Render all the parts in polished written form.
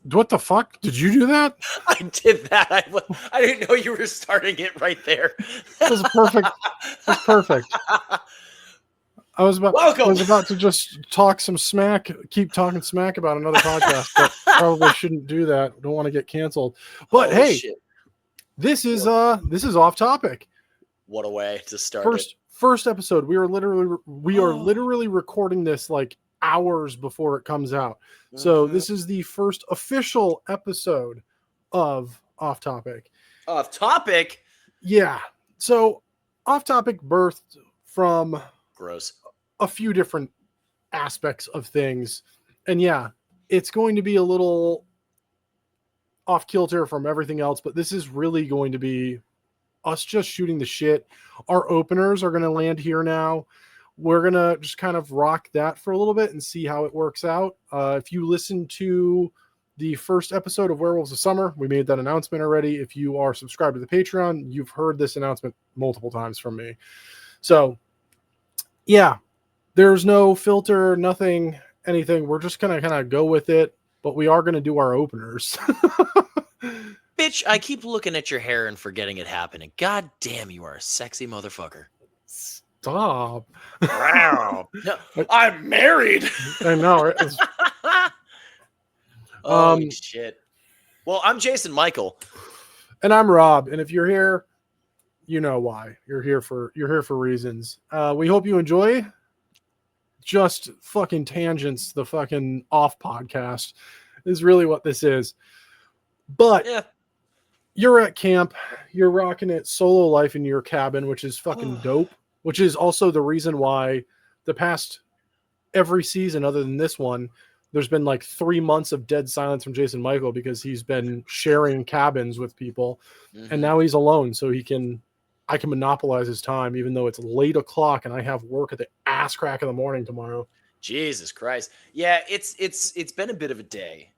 What the fuck? Did you do that? I did that. I didn't know you were starting it right there. It was perfect. It was perfect. I was Welcome. about to just keep talking smack about another podcast, but probably shouldn't do that. Don't want to get canceled. But Holy hey, shit. this is off topic. What a way to start it. First episode. We are literally recording this like hours before it comes out. So this is the first official episode of Off Topic. Off topic? Yeah. So Off Topic birthed from gross a few different aspects of things. And yeah, it's going to be a little off kilter from everything else, but this is really going to be us just shooting the shit. Our openers are going to land here now. We're going to just kind of rock that for a little bit and see how it works out. If you listen to the first episode of Werewolves of Summer, we made that announcement already. If you are subscribed to the Patreon, you've heard this announcement multiple times from me. So yeah, there's no filter, nothing, anything. We're just going to kind of go with it, but we are going to do our openers. Bitch, I keep looking at your hair and forgetting it happened. And god damn, you are a sexy motherfucker. Stop. Wow. No, I'm married. I know. Holy shit. Well, I'm Jason Michael. And I'm Rob. And if you're here, you know why. You're here for reasons. We hope you enjoy just fucking tangents. The fucking off podcast is really what this is. But yeah. You're at camp. You're rocking it solo life in your cabin, which is fucking dope. Which is also the reason why the past every season, other than this one, there's been like 3 months of dead silence from Jason Michael because he's been sharing cabins with people, and now he's alone, so I can monopolize his time, even though it's late o'clock and I have work at the ass crack of the morning tomorrow. Jesus Christ. Yeah, it's been a bit of a day,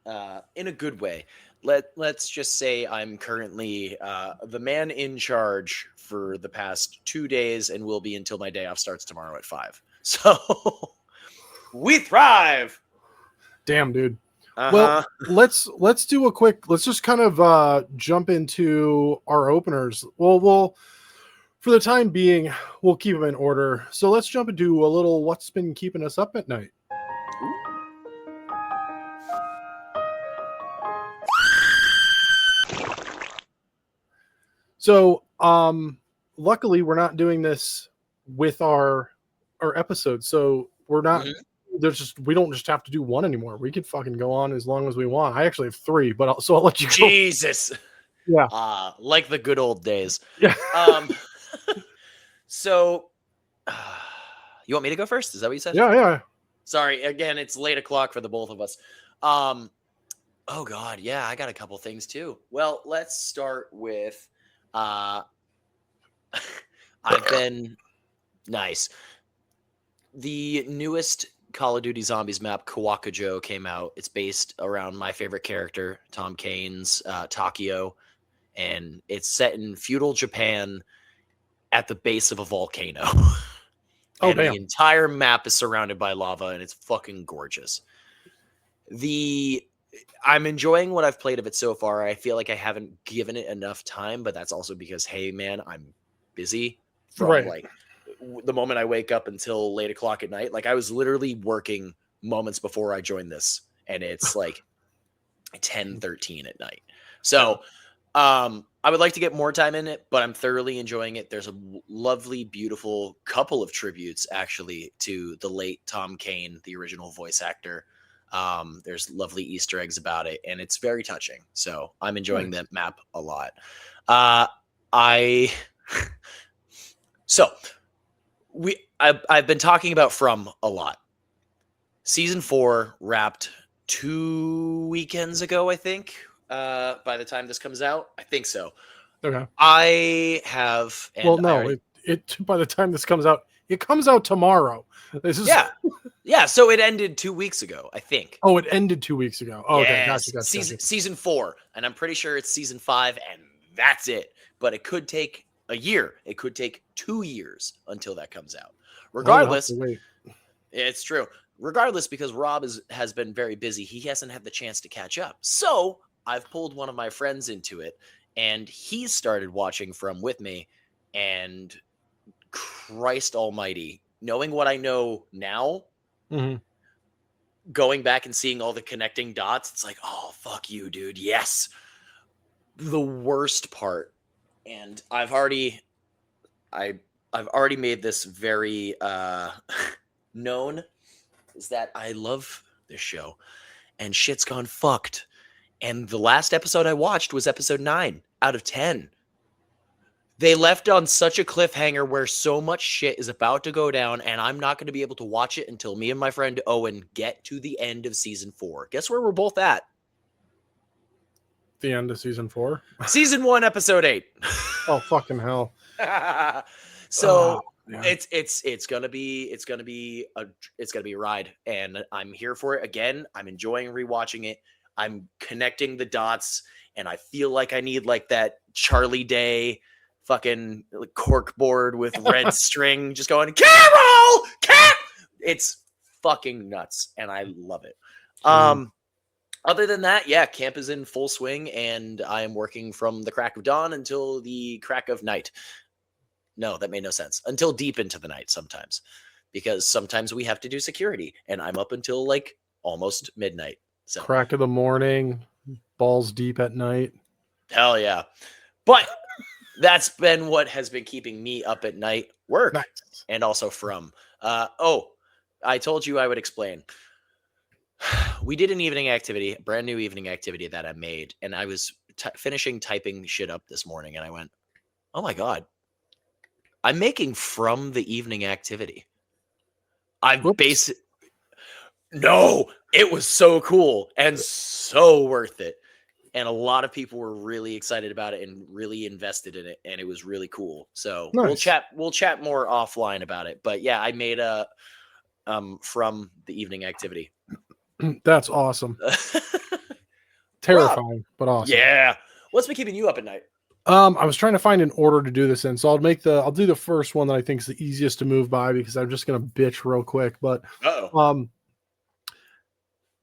in a good way. Let's just say I'm currently the man in charge for the past 2 days and will be until my day off starts tomorrow at 5. So we thrive. Damn, dude. Well, let's do a quick. Let's just kind of jump into our openers. We'll for the time being, we'll keep them in order. So let's jump into a little what's been keeping us up at night. So, luckily we're not doing this with our episodes. So we're not, we don't just have to do one anymore. We could fucking go on as long as we want. I actually have 3, but I'll let you go. Jesus. Yeah. Like the good old days. Yeah. So you want me to go first? Is that what you said? Yeah. Sorry. Again, it's late o'clock for the both of us. Oh God. Yeah. I got a couple things too. Well, let's start with, I've been nice. The newest Call of Duty Zombies map, Kawakujo, came out. It's based around my favorite character, Tom Kane's Takio, and it's set in feudal Japan at the base of a volcano. And the entire map is surrounded by lava, and it's fucking gorgeous. I'm enjoying what I've played of it so far. I feel like I haven't given it enough time, but that's also because, hey, man, I'm busy from like the moment I wake up until late o'clock at night. Like I was literally working moments before I joined this, and it's like 10:13 at night. So I would like to get more time in it, but I'm thoroughly enjoying it. There's a lovely, beautiful couple of tributes actually to the late Tom Kane, the original voice actor. There's lovely Easter eggs about it, and it's very touching. So I'm enjoying that map a lot. I've been talking about From a lot. Season 4 wrapped 2 weekends ago, I think. By the time this comes out, I think so. Okay. I have. Well, no, it by the time this comes out, it comes out tomorrow. This is yeah. So it ended 2 weeks ago, I think. Oh, it ended 2 weeks ago. Oh, okay, gotcha. Season 4, and I'm pretty sure it's season 5, and that's it. But it could take a year. It could take 2 years until that comes out. Regardless, wait. it's true. regardless, because Rob has been very busy, he hasn't had the chance to catch up. So I've pulled one of my friends into it, and he started watching From with me. And Christ Almighty, knowing what I know now, going back and seeing all the connecting dots, it's like, oh fuck you, dude. Yes. The worst part, and I've already made this very known, is that I love this show and shit's gone fucked. And the last episode I watched was episode 9 out of 10. They left on such a cliffhanger where so much shit is about to go down, and I'm not going to be able to watch it until me and my friend Owen get to the end of season 4. Guess where we're both at? The end of season 4? Season 1, episode 8. Oh, fucking hell. So it's gonna be a ride, and I'm here for it. Again, I'm enjoying rewatching it. I'm connecting the dots, and I feel like I need like that Charlie Day fucking like cork board with red string just going, Carol! It's fucking nuts, and I love it. Other than that, yeah, camp is in full swing, and I am working from the crack of dawn until the crack of night. No, that made no sense. Until deep into the night sometimes, because sometimes we have to do security, and I'm up until like almost midnight. So crack of the morning, balls deep at night. Hell yeah. But that's been what has been keeping me up at night, work, nice. And also From. I told you I would explain. We did an evening activity, a brand new evening activity that I made, and I was finishing typing shit up this morning, and I went, oh my God, I'm making From the evening activity. No, it was so cool and so worth it. And a lot of people were really excited about it and really invested in it, and it was really cool. So nice. We'll chat more offline about it. But yeah, I made a From the evening activity. That's awesome. Terrifying, Rob, but awesome. Yeah. What's been keeping you up at night? I was trying to find an order to do this in, so I'll do the first one that I think is the easiest to move by, because I'm just gonna bitch real quick. But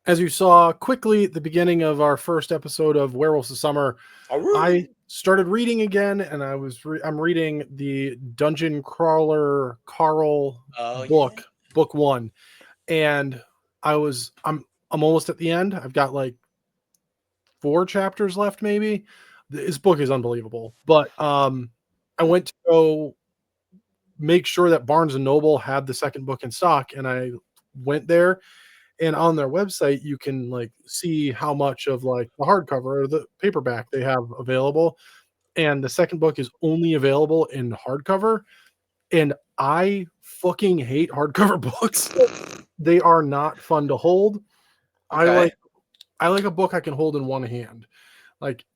as you saw quickly at the beginning of our first episode of Werewolves of Summer, I started reading again, and I'm reading the Dungeon Crawler Carl book, book 1, and I'm almost at the end. I've got like 4 chapters left, maybe. This book is unbelievable, but I went to go make sure that Barnes and Noble had the second book in stock, and I went there, and on their website you can like see how much of like the hardcover or the paperback they have available, and the second book is only available in hardcover, and I fucking hate hardcover books. They are not fun to hold. Okay. I like a book I can hold in one hand. Like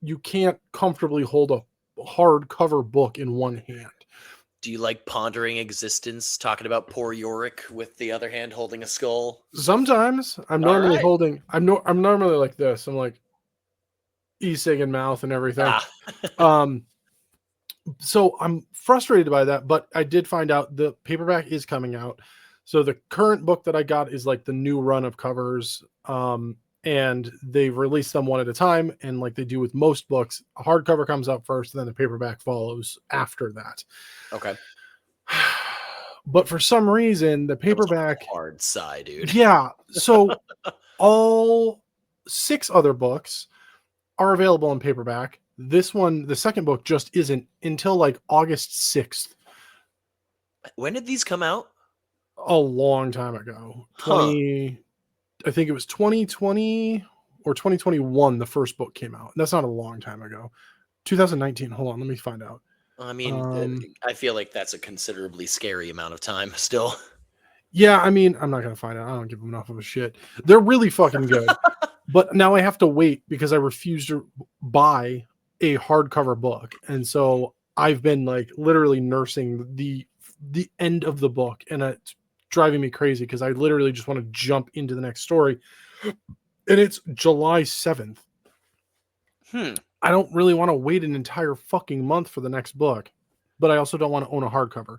you can't comfortably hold a hardcover book in one hand. Do you like pondering existence, talking about poor Yorick with the other hand holding a skull? Sometimes I'm normally I'm normally like this. I'm like e-cig in mouth and everything. So I'm frustrated by that, but I did find out the paperback is coming out. So the current book that I got is like the new run of covers. And they release them one at a time. And like they do with most books, a hardcover comes out first, and then the paperback follows after that. Okay. But for some reason, the paperback hard side, dude. Yeah. So all 6 other books are available in paperback. This one, the second book, just isn't until like August 6th. When did these come out? A long time ago. I think it was 2020 or 2021 the first book came out. That's not a long time ago. 2019. Hold on, let me find out. I mean, I feel like that's a considerably scary amount of time still. Yeah, I mean, I'm not going to find out. I don't give them enough of a shit. They're really fucking good. But now I have to wait because I refuse to buy a hardcover book. And so I've been like literally nursing the end of the book, and it's driving me crazy because I literally just want to jump into the next story. And it's July 7th. I don't really want to wait an entire fucking month for the next book, but I also don't want to own a hardcover.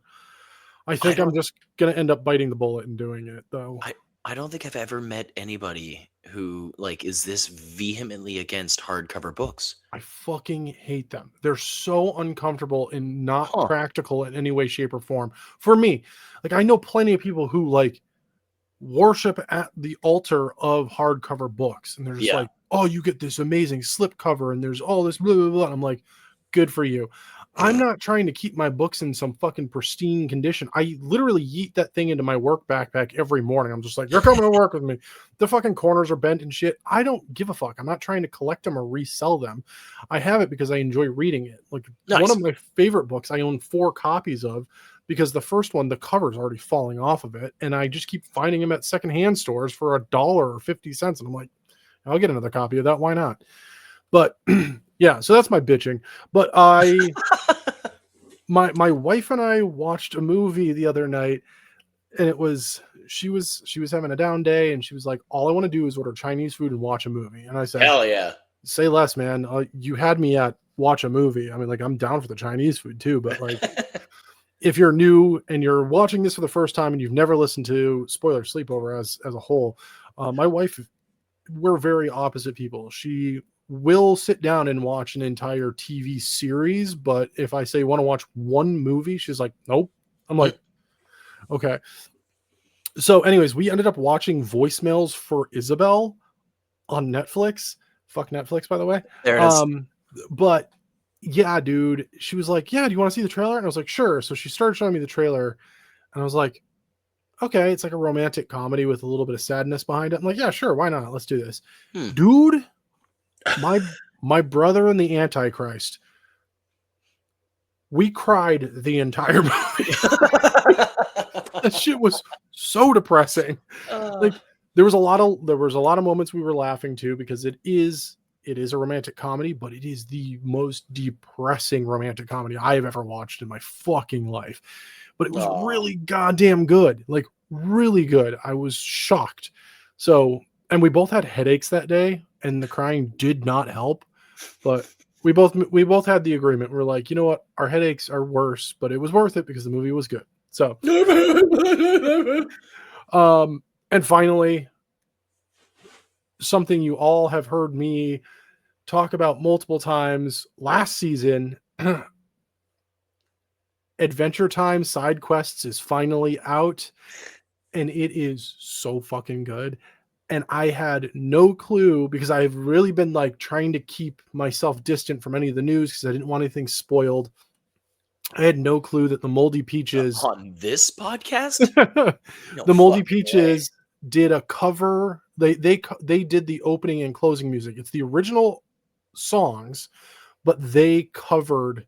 I think I'm just going to end up biting the bullet and doing it, though. I don't think I've ever met anybody who like is this vehemently against hardcover books. I fucking hate them. They're so uncomfortable and not Huh. practical in any way, shape, or form. For me, like I know plenty of people who like worship at the altar of hardcover books, and they're just Yeah. like, "Oh, you get this amazing slipcover, and there's all this blah blah blah." I'm like, "Good for you." I'm not trying to keep my books in some fucking pristine condition. I literally yeet that thing into my work backpack every morning. I'm just like, "You're coming to work with me." The fucking corners are bent and shit. I don't give a fuck. I'm not trying to collect them or resell them. I have it because I enjoy reading it. Like one Nice. of my favorite books, I own 4 copies of, because the first one, the cover's already falling off of it, and I just keep finding them at secondhand stores for $1 or 50 cents, and I'm like, I'll get another copy of that. Why not? But yeah, so that's my bitching. But my wife and I watched a movie the other night, and she was having a down day, and she was like, all I want to do is order Chinese food and watch a movie. And I said, Hell yeah. say less, man. You had me at watch a movie. I mean, like, I'm down for the Chinese food too, but like, if you're new and you're watching this for the first time and you've never listened to Spoiler Sleepover as a whole, my wife, we're very opposite people. She will sit down and watch an entire TV series, but if I say want to watch one movie, she's like, nope. I'm like, okay. So, anyways, we ended up watching Voicemails for Isabel on Netflix. Fuck Netflix, by the way. There it is. But yeah, dude, she was like, yeah, do you want to see the trailer? And I was like, sure. So she started showing me the trailer, and I was like, okay, it's like a romantic comedy with a little bit of sadness behind it. I'm like, yeah, sure, why not? Let's do this. Dude, my brother and the Antichrist, we cried the entire movie. That shit was so depressing. Like there was a lot of moments we were laughing too, because it is a romantic comedy, but it is the most depressing romantic comedy I have ever watched in my fucking life. But it was really goddamn good. Like really good. I was shocked. So, and we both had headaches that day, and the crying did not help. But we both had the agreement. We're like, you know what? Our headaches are worse, but it was worth it because the movie was good. So, and finally, something you all have heard me talk about multiple times last season, Adventure Time Side Quests is finally out, and it is so fucking good. And I had no clue, because I've really been like trying to keep myself distant from any of the news because I didn't want anything spoiled. I had no clue that the Moldy Peaches On this podcast? No the Moldy fucking way. Peaches did a cover. They did the opening and closing music. It's the original songs, but they covered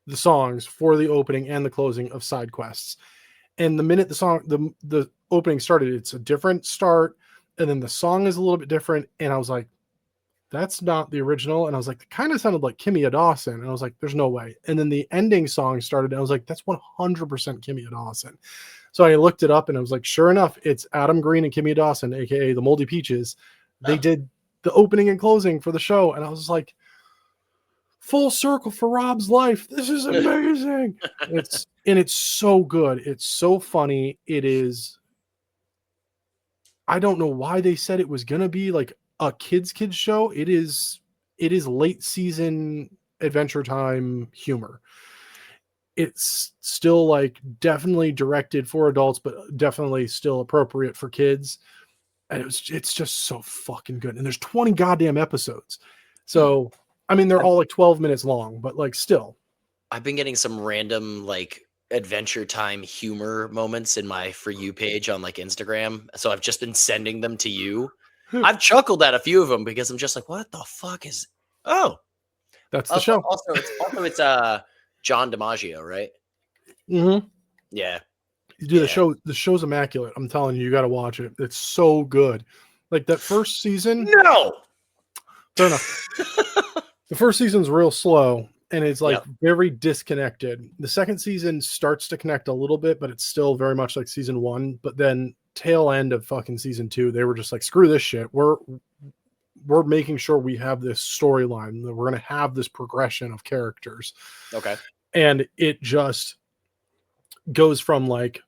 the songs for the opening and the closing of Side Quests. And the minute the opening started, it's a different start, and then the song is a little bit different. And I was like, that's not the original. And I was like, it kind of sounded like Kimmy Dawson. And I was like, there's no way. And then the ending song started, and I was like, that's 100% Kimmy Dawson. So I looked it up, and I was like, sure enough, it's Adam Green and Kimmy Dawson, aka the Moldy Peaches. They did the opening and closing for the show. And I was like, full circle for Rob's life. This is amazing. It's so good. It's so funny. It is. I don't know why they said it was gonna be like a kids show. It is late season Adventure Time humor. It's still like definitely directed for adults, but definitely still appropriate for kids. And it's just so fucking good. And there's 20 goddamn episodes. So I mean, they're all like 12 minutes long, but like still. I've been getting some random like Adventure Time humor moments in my For You page on like Instagram. So I've just been sending them to you. I've chuckled at a few of them because I'm just like, what the fuck is? Oh, that's the show. Also, it's John DiMaggio, right? Mm-hmm. Yeah. Dude, the show's immaculate. I'm telling you, you got to watch it. It's so good. Like that first season. No. Fair enough. The first season's real slow, and it's like very disconnected. The second season starts to connect a little bit, but it's still very much like season 1. But then tail end of fucking season 2, they were just like, screw this shit. We're making sure we have this storyline, that we're going to have this progression of characters. Okay. And it just goes from like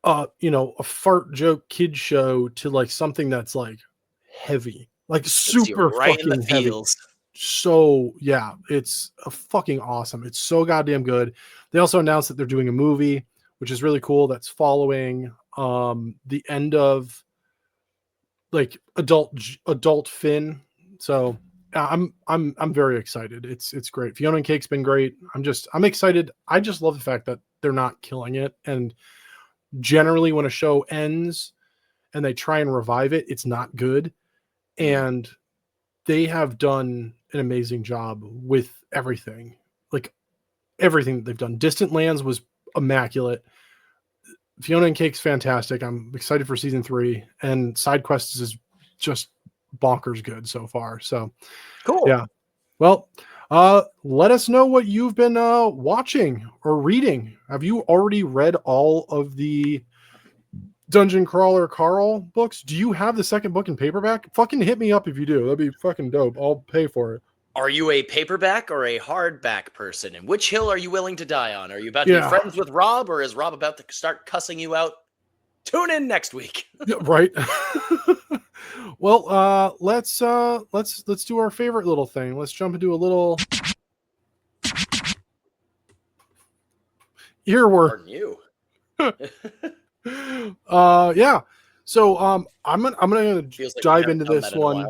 a fart joke kid show to like something that's like heavy, like Hits you super right in the fucking heavy. feels. So yeah, it's a fucking awesome. It's so goddamn good. They also announced that they're doing a movie, which is really cool. That's following the end of like adult Finn. So I'm very excited. It's great. Fiona and Cake's been great. I'm excited. I just love the fact that they're not killing it. And generally, when a show ends and they try and revive it, it's not good. And they have done an amazing job with everything. Like everything that they've done. Distant Lands was immaculate. Fiona and Cake's fantastic. I'm excited for season 3, and Side Quests is just bonkers good so far. So Cool. yeah. Well, let us know what you've been watching or reading. Have you already read all of the Dungeon Crawler Carl books? Do you have the second book in paperback? Fucking hit me up if you do. That'd be fucking dope. I'll pay for it. Are you a paperback or a hardback person? And which hill are you willing to die on? Are you about to be friends with Rob, or is Rob about to start cussing you out? Tune in next week. Yeah, right. Well, let's do our favorite little thing. Let's jump into a little earworm. Pardon you. Yeah. So I'm gonna dive into this one.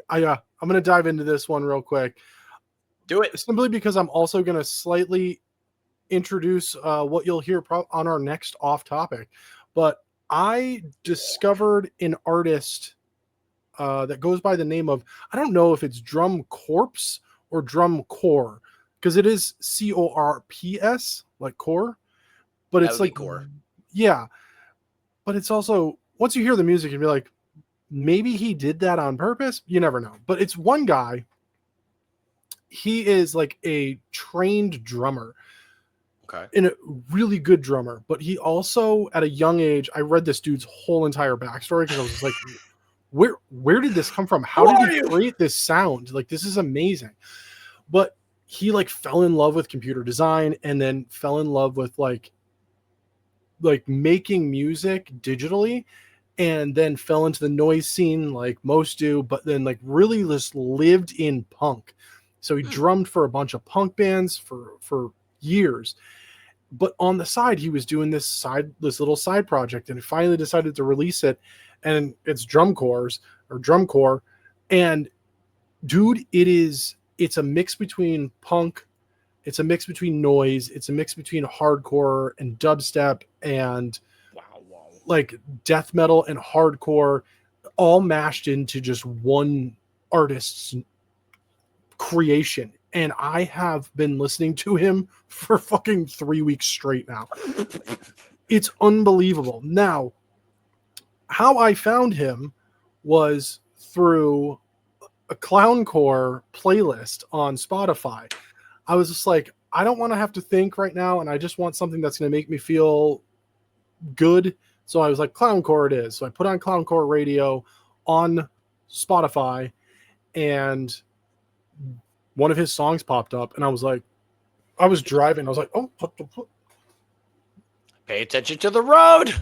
I'm gonna dive into this one real quick. Do it. Simply because I'm also gonna slightly introduce what you'll hear on our next off topic. But I discovered an artist that goes by the name of, I don't know if it's Drum Corpse or Drum Core, because it is CORPS, like core, but it's like core. Yeah, but it's also, once you hear the music, you'd be like, maybe he did that on purpose. You never know. But it's one guy. He is like a trained drummer. Okay. And a really good drummer. But he also, at a young age, I read this dude's whole entire backstory because I was just like, where did this come from? How did he create this sound? Like, this is amazing. But he like fell in love with computer design, and then fell in love with like making music digitally, and then fell into the noise scene like most do, but then like really just lived in punk. So he drummed for a bunch of punk bands for years. But on the side, he was doing this little side project, and he finally decided to release it. And it's Drum Core. And dude, it's a mix between punk, it's a mix between noise, it's a mix between hardcore and dubstep and like death metal and hardcore, all mashed into just one artist's creation. And I have been listening to him for fucking 3 weeks straight now. It's unbelievable. Now, how I found him was through a clowncore playlist on Spotify. I was just like, I don't want to have to think right now, and I just want something that's going to make me feel good. So I was like, clowncore it is. So I put on clowncore radio on Spotify, and one of his songs popped up, and I was like, I was driving. I was like, oh, pay attention to the road.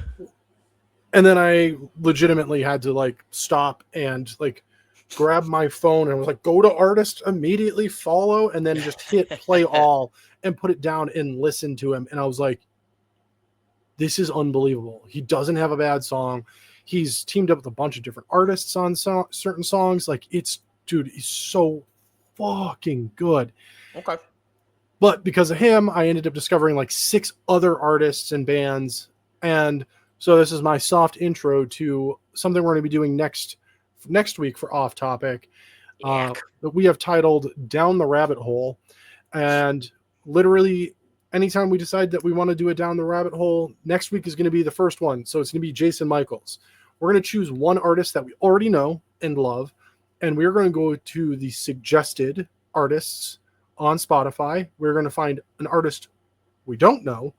And then I legitimately had to like stop and like grab my phone and was like, go to artist, immediately follow, and then just hit play all and put it down and listen to him. And I was like, this is unbelievable. He doesn't have a bad song. He's teamed up with a bunch of different artists on certain songs. Like, it's, dude, he's so fucking good. Okay. But because of him, I ended up discovering like 6 other artists and bands. And so this is my soft intro to something we're going to be doing next week for Off Topic. That we have titled Down the Rabbit Hole. And literally anytime we decide that we want to do a Down the Rabbit Hole, next week is going to be the first one. So it's going to be Jason Michaels. We're going to choose one artist that we already know and love, and we're going to go to the suggested artists on Spotify. We're going to find an artist we don't know.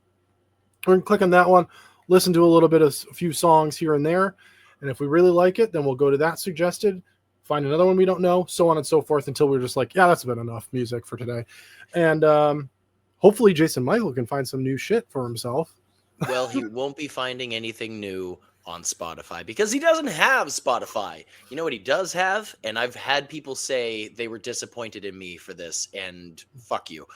We're going to click on that one, listen to a little bit of a few songs here and there. And if we really like it, then we'll go to that suggested, find another one we don't know, so on and so forth, until we're just like, yeah, that's been enough music for today. And hopefully Jason Michael can find some new shit for himself. Well, he won't be finding anything new on Spotify because he doesn't have Spotify. You know what he does have? And I've had people say they were disappointed in me for this, and fuck you.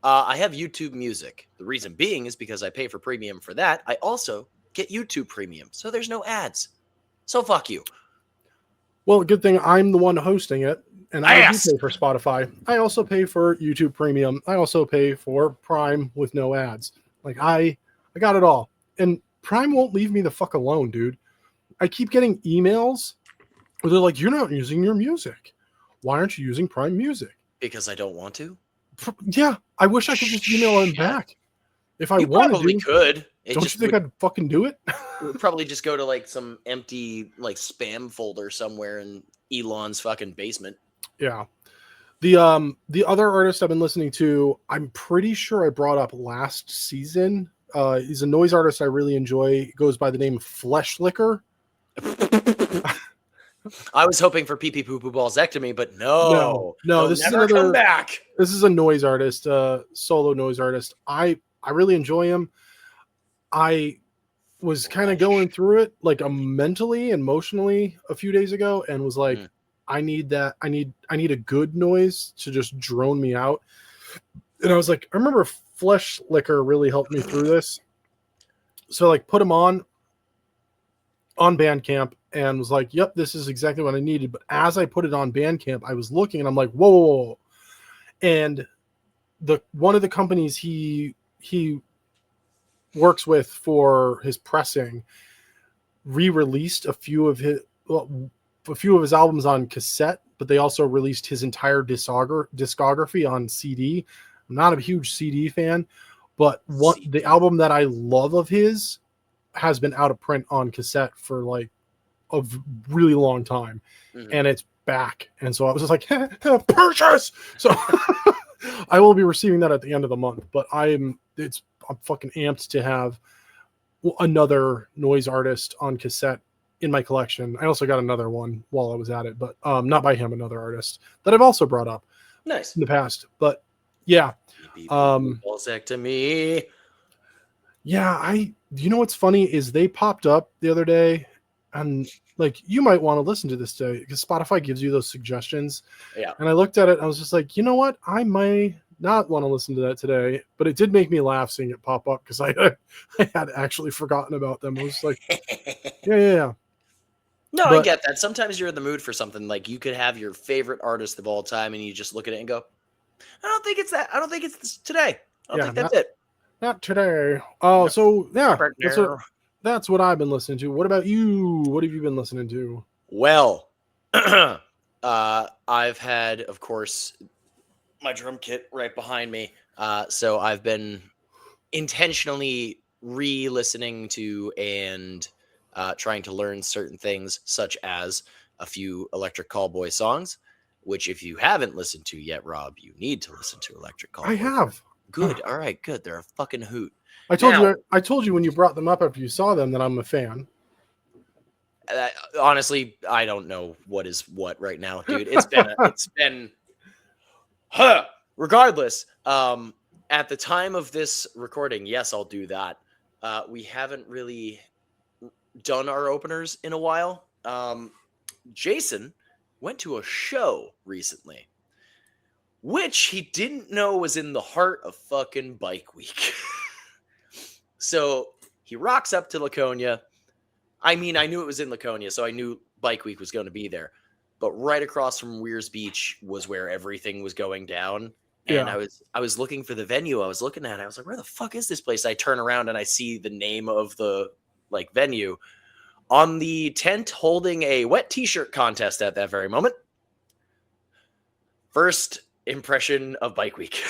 I have YouTube Music. The reason being is because I pay for premium for that. I also get YouTube Premium, so there's no ads. So fuck you. Well, good thing I'm the one hosting it, and I do Ass. pay for Spotify. I also pay for YouTube Premium. I also pay for Prime with no ads. Like I got it all, and Prime won't leave me the fuck alone, dude. I keep getting emails where they're like, "You're not using your music. Why aren't you using Prime Music?" Because I don't want to. Yeah, I wish I could just email them Shit. back if I You wanted probably to. could. It Don't you just think I'd fucking do it? would probably just go to like some empty like spam folder somewhere in Elon's fucking basement. Yeah. The other artist I've been listening to, I'm pretty sure I brought up last season. He's a noise artist I really enjoy. He goes by the name Flesh Licker. I was hoping for pee pee poo poo ballsectomy, but no, No, he'll this is never come another back. this is a noise artist, solo noise artist. I really enjoy him. I was kind of going through it like mentally and emotionally a few days ago and was like, I need that. I need a good noise to just drone me out. And I was like, I remember Flesh Licker really helped me through this. So like put him on Bandcamp and was like, yep, this is exactly what I needed. But as I put it on Bandcamp, I was looking and I'm like, whoa, whoa, whoa. And one of the companies he works with for his pressing re-released a few of his albums on cassette, but they also released his entire discography on CD. I'm not a huge CD fan, but the album that I love of his has been out of print on cassette for like a really long time, and it's back. And so I was just like, purchase. So I will be receiving that at the end of the month. But I'm fucking amped to have another noise artist on cassette in my collection. I also got another one while I was at it, but not by him, another artist that I've also brought up in the past. But yeah, balsectomy. Yeah, you know what's funny is they popped up the other day, and like you might want to listen to this today because Spotify gives you those suggestions. Yeah, and I looked at it, and I was just like, you know what, I might not want to listen to that today, but it did make me laugh seeing it pop up because I had actually forgotten about them. I was like, yeah. No, I get that. Sometimes you're in the mood for something. Like you could have your favorite artist of all time, and you just look at it and go, "I don't think it's that. I don't think it's today. I don't think that's it. Not today." Oh, so yeah, that's what I've been listening to. What about you? What have you been listening to? Well, I've had, of course, my drum kit right behind me. So I've been intentionally re-listening to and trying to learn certain things, such as a few Electric Callboy songs, which if you haven't listened to yet, Rob, you need to listen to Electric Callboy. I have. Good. All right, good. They're a fucking hoot. I told you when you brought them up after you saw them that I'm a fan. Honestly, I don't know what is what right now, dude. It's been regardless, at the time of this recording, yes, I'll do that. We haven't really done our openers in a while. Jason went to a show recently, which he didn't know was in the heart of fucking Bike Week. So he rocks up to Laconia. I mean, I knew it was in Laconia, so I knew Bike Week was going to be there. But right across from Weirs Beach was where everything was going down. And I was looking for the venue. I was looking at it. I was like, where the fuck is this place? I turn around and I see the name of the venue on the tent holding a wet t-shirt contest at that very moment. First impression of Bike Week.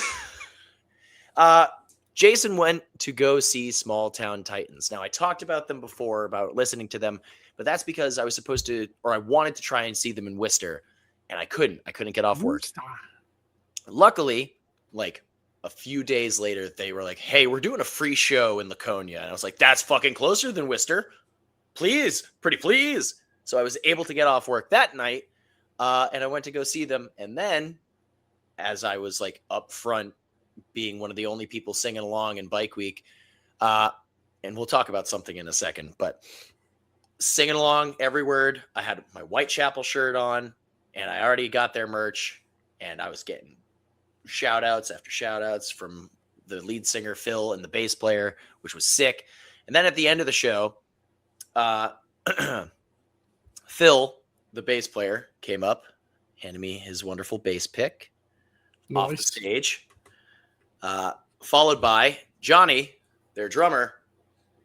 Jason went to go see Small Town Titans. Now, I talked about them before, about listening to them, but that's because I was supposed to, or I wanted to try and see them in Worcester, and I couldn't. I couldn't get off work. Luckily, like a few days later, they were like, hey, we're doing a free show in Laconia. And I was like, that's fucking closer than Worcester. Please, pretty please. So I was able to get off work that night, and I went to go see them. And then, as I was like up front, being one of the only people singing along in Bike Week, and we'll talk about something in a second, but singing along every word. I had my Whitechapel shirt on, and I already got their merch, and I was getting shout outs after shout outs from the lead singer Phil and the bass player, which was sick. And then at the end of the show, Phil, the bass player, came up, handed me his wonderful bass pick off the stage, followed by Johnny, their drummer,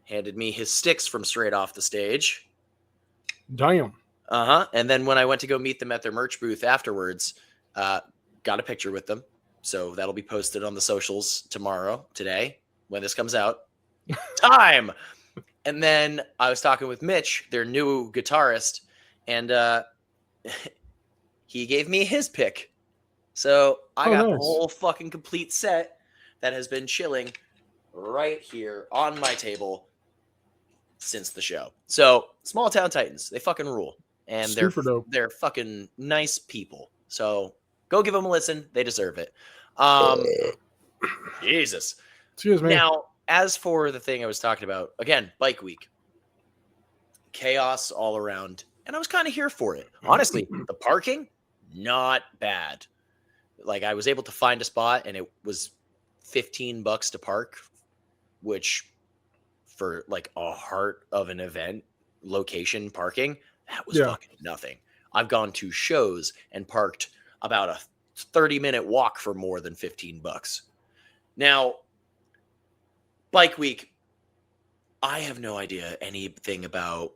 handed me his sticks from straight off the stage. Damn. And then when I went to go meet them at their merch booth afterwards, got a picture with them. So that'll be posted on the socials today, when this comes out. Time! And then I was talking with Mitch, their new guitarist, and he gave me his pick. So I got the whole fucking complete set that has been chilling right here on my table since the show. So Small Town Titans, they fucking rule. And they're fucking nice people. So go give them a listen. They deserve it. Jesus. Excuse me. Now, as for the thing I was talking about, again, bike week. Chaos all around. And I was kind of here for it. Honestly, the parking, not bad. Like, I was able to find a spot, and it was $15 to park, which for like a heart of an event location parking, that was fucking nothing. I've gone to shows and parked about a 30-minute walk for more than $15. Now, bike week, I have no idea anything about,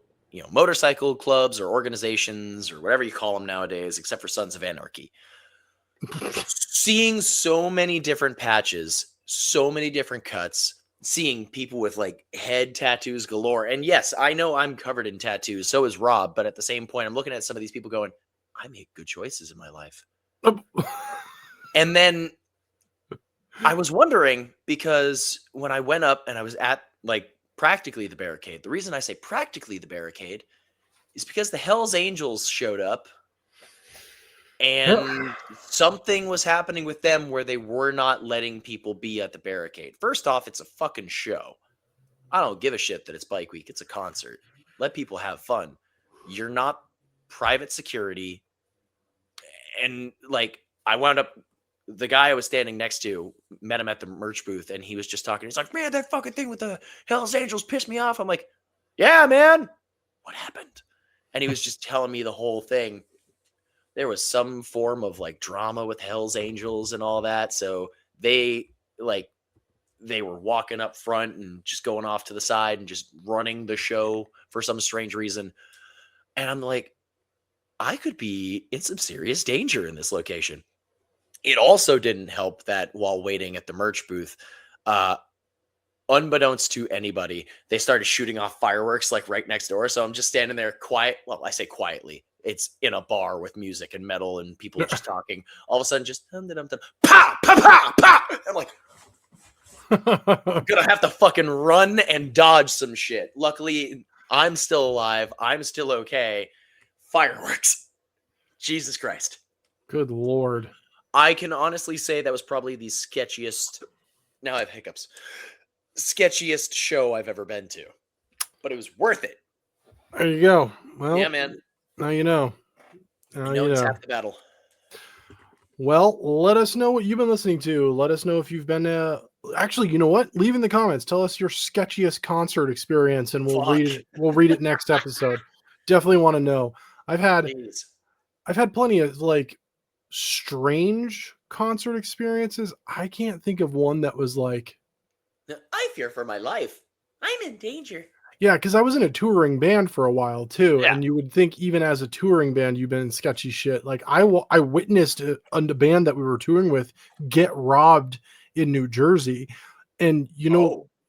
motorcycle clubs or organizations or whatever you call them nowadays, except for Sons of Anarchy. Seeing so many different patches, so many different cuts, seeing people with like head tattoos galore. And yes, I know I'm covered in tattoos. So is Rob. But at the same point, I'm looking at some of these people going, I make good choices in my life. And then I was wondering, because when I went up and I was at like practically the barricade, the reason I say practically the barricade is because the Hells Angels showed up. And something was happening with them where they were not letting people be at the barricade. First off, it's a fucking show. I don't give a shit that it's bike week. It's a concert. Let people have fun. You're not private security. And like, I wound up, the guy I was standing next to, met him at the merch booth, and he was just talking. He's like, man, that fucking thing with the Hells Angels pissed me off. I'm like, yeah, man. What happened? And he was just telling me the whole thing. There was some form of like drama with Hells Angels and all that. So they were walking up front and just going off to the side and just running the show for some strange reason. And I'm like, I could be in some serious danger in this location. It also didn't help that while waiting at the merch booth, unbeknownst to anybody, they started shooting off fireworks like right next door. So I'm just standing there quiet. Well, I say quietly. It's in a bar with music and metal and people just talking. All of a sudden, just pa pa pa pa. I'm like, I'm gonna have to fucking run and dodge some shit. Luckily, I'm still alive. I'm still okay. Fireworks. Jesus Christ. Good Lord. I can honestly say that was probably the sketchiest. Now I have hiccups. Sketchiest show I've ever been to, but it was worth it. There you go. Well, yeah, man. Now you know. It's half the battle. Well, let us know what you've been listening to. Let us know if you've been. Actually, you know what? Leave in the comments. Tell us your sketchiest concert experience, and we'll read it. We'll read it next episode. Definitely want to know. I've had plenty of like strange concert experiences. I can't think of one that was like, I fear for my life. I'm in danger. Yeah, because I was in a touring band for a while too, and you would think even as a touring band, you've been in sketchy shit. Like I witnessed a band that we were touring with get robbed in New Jersey, and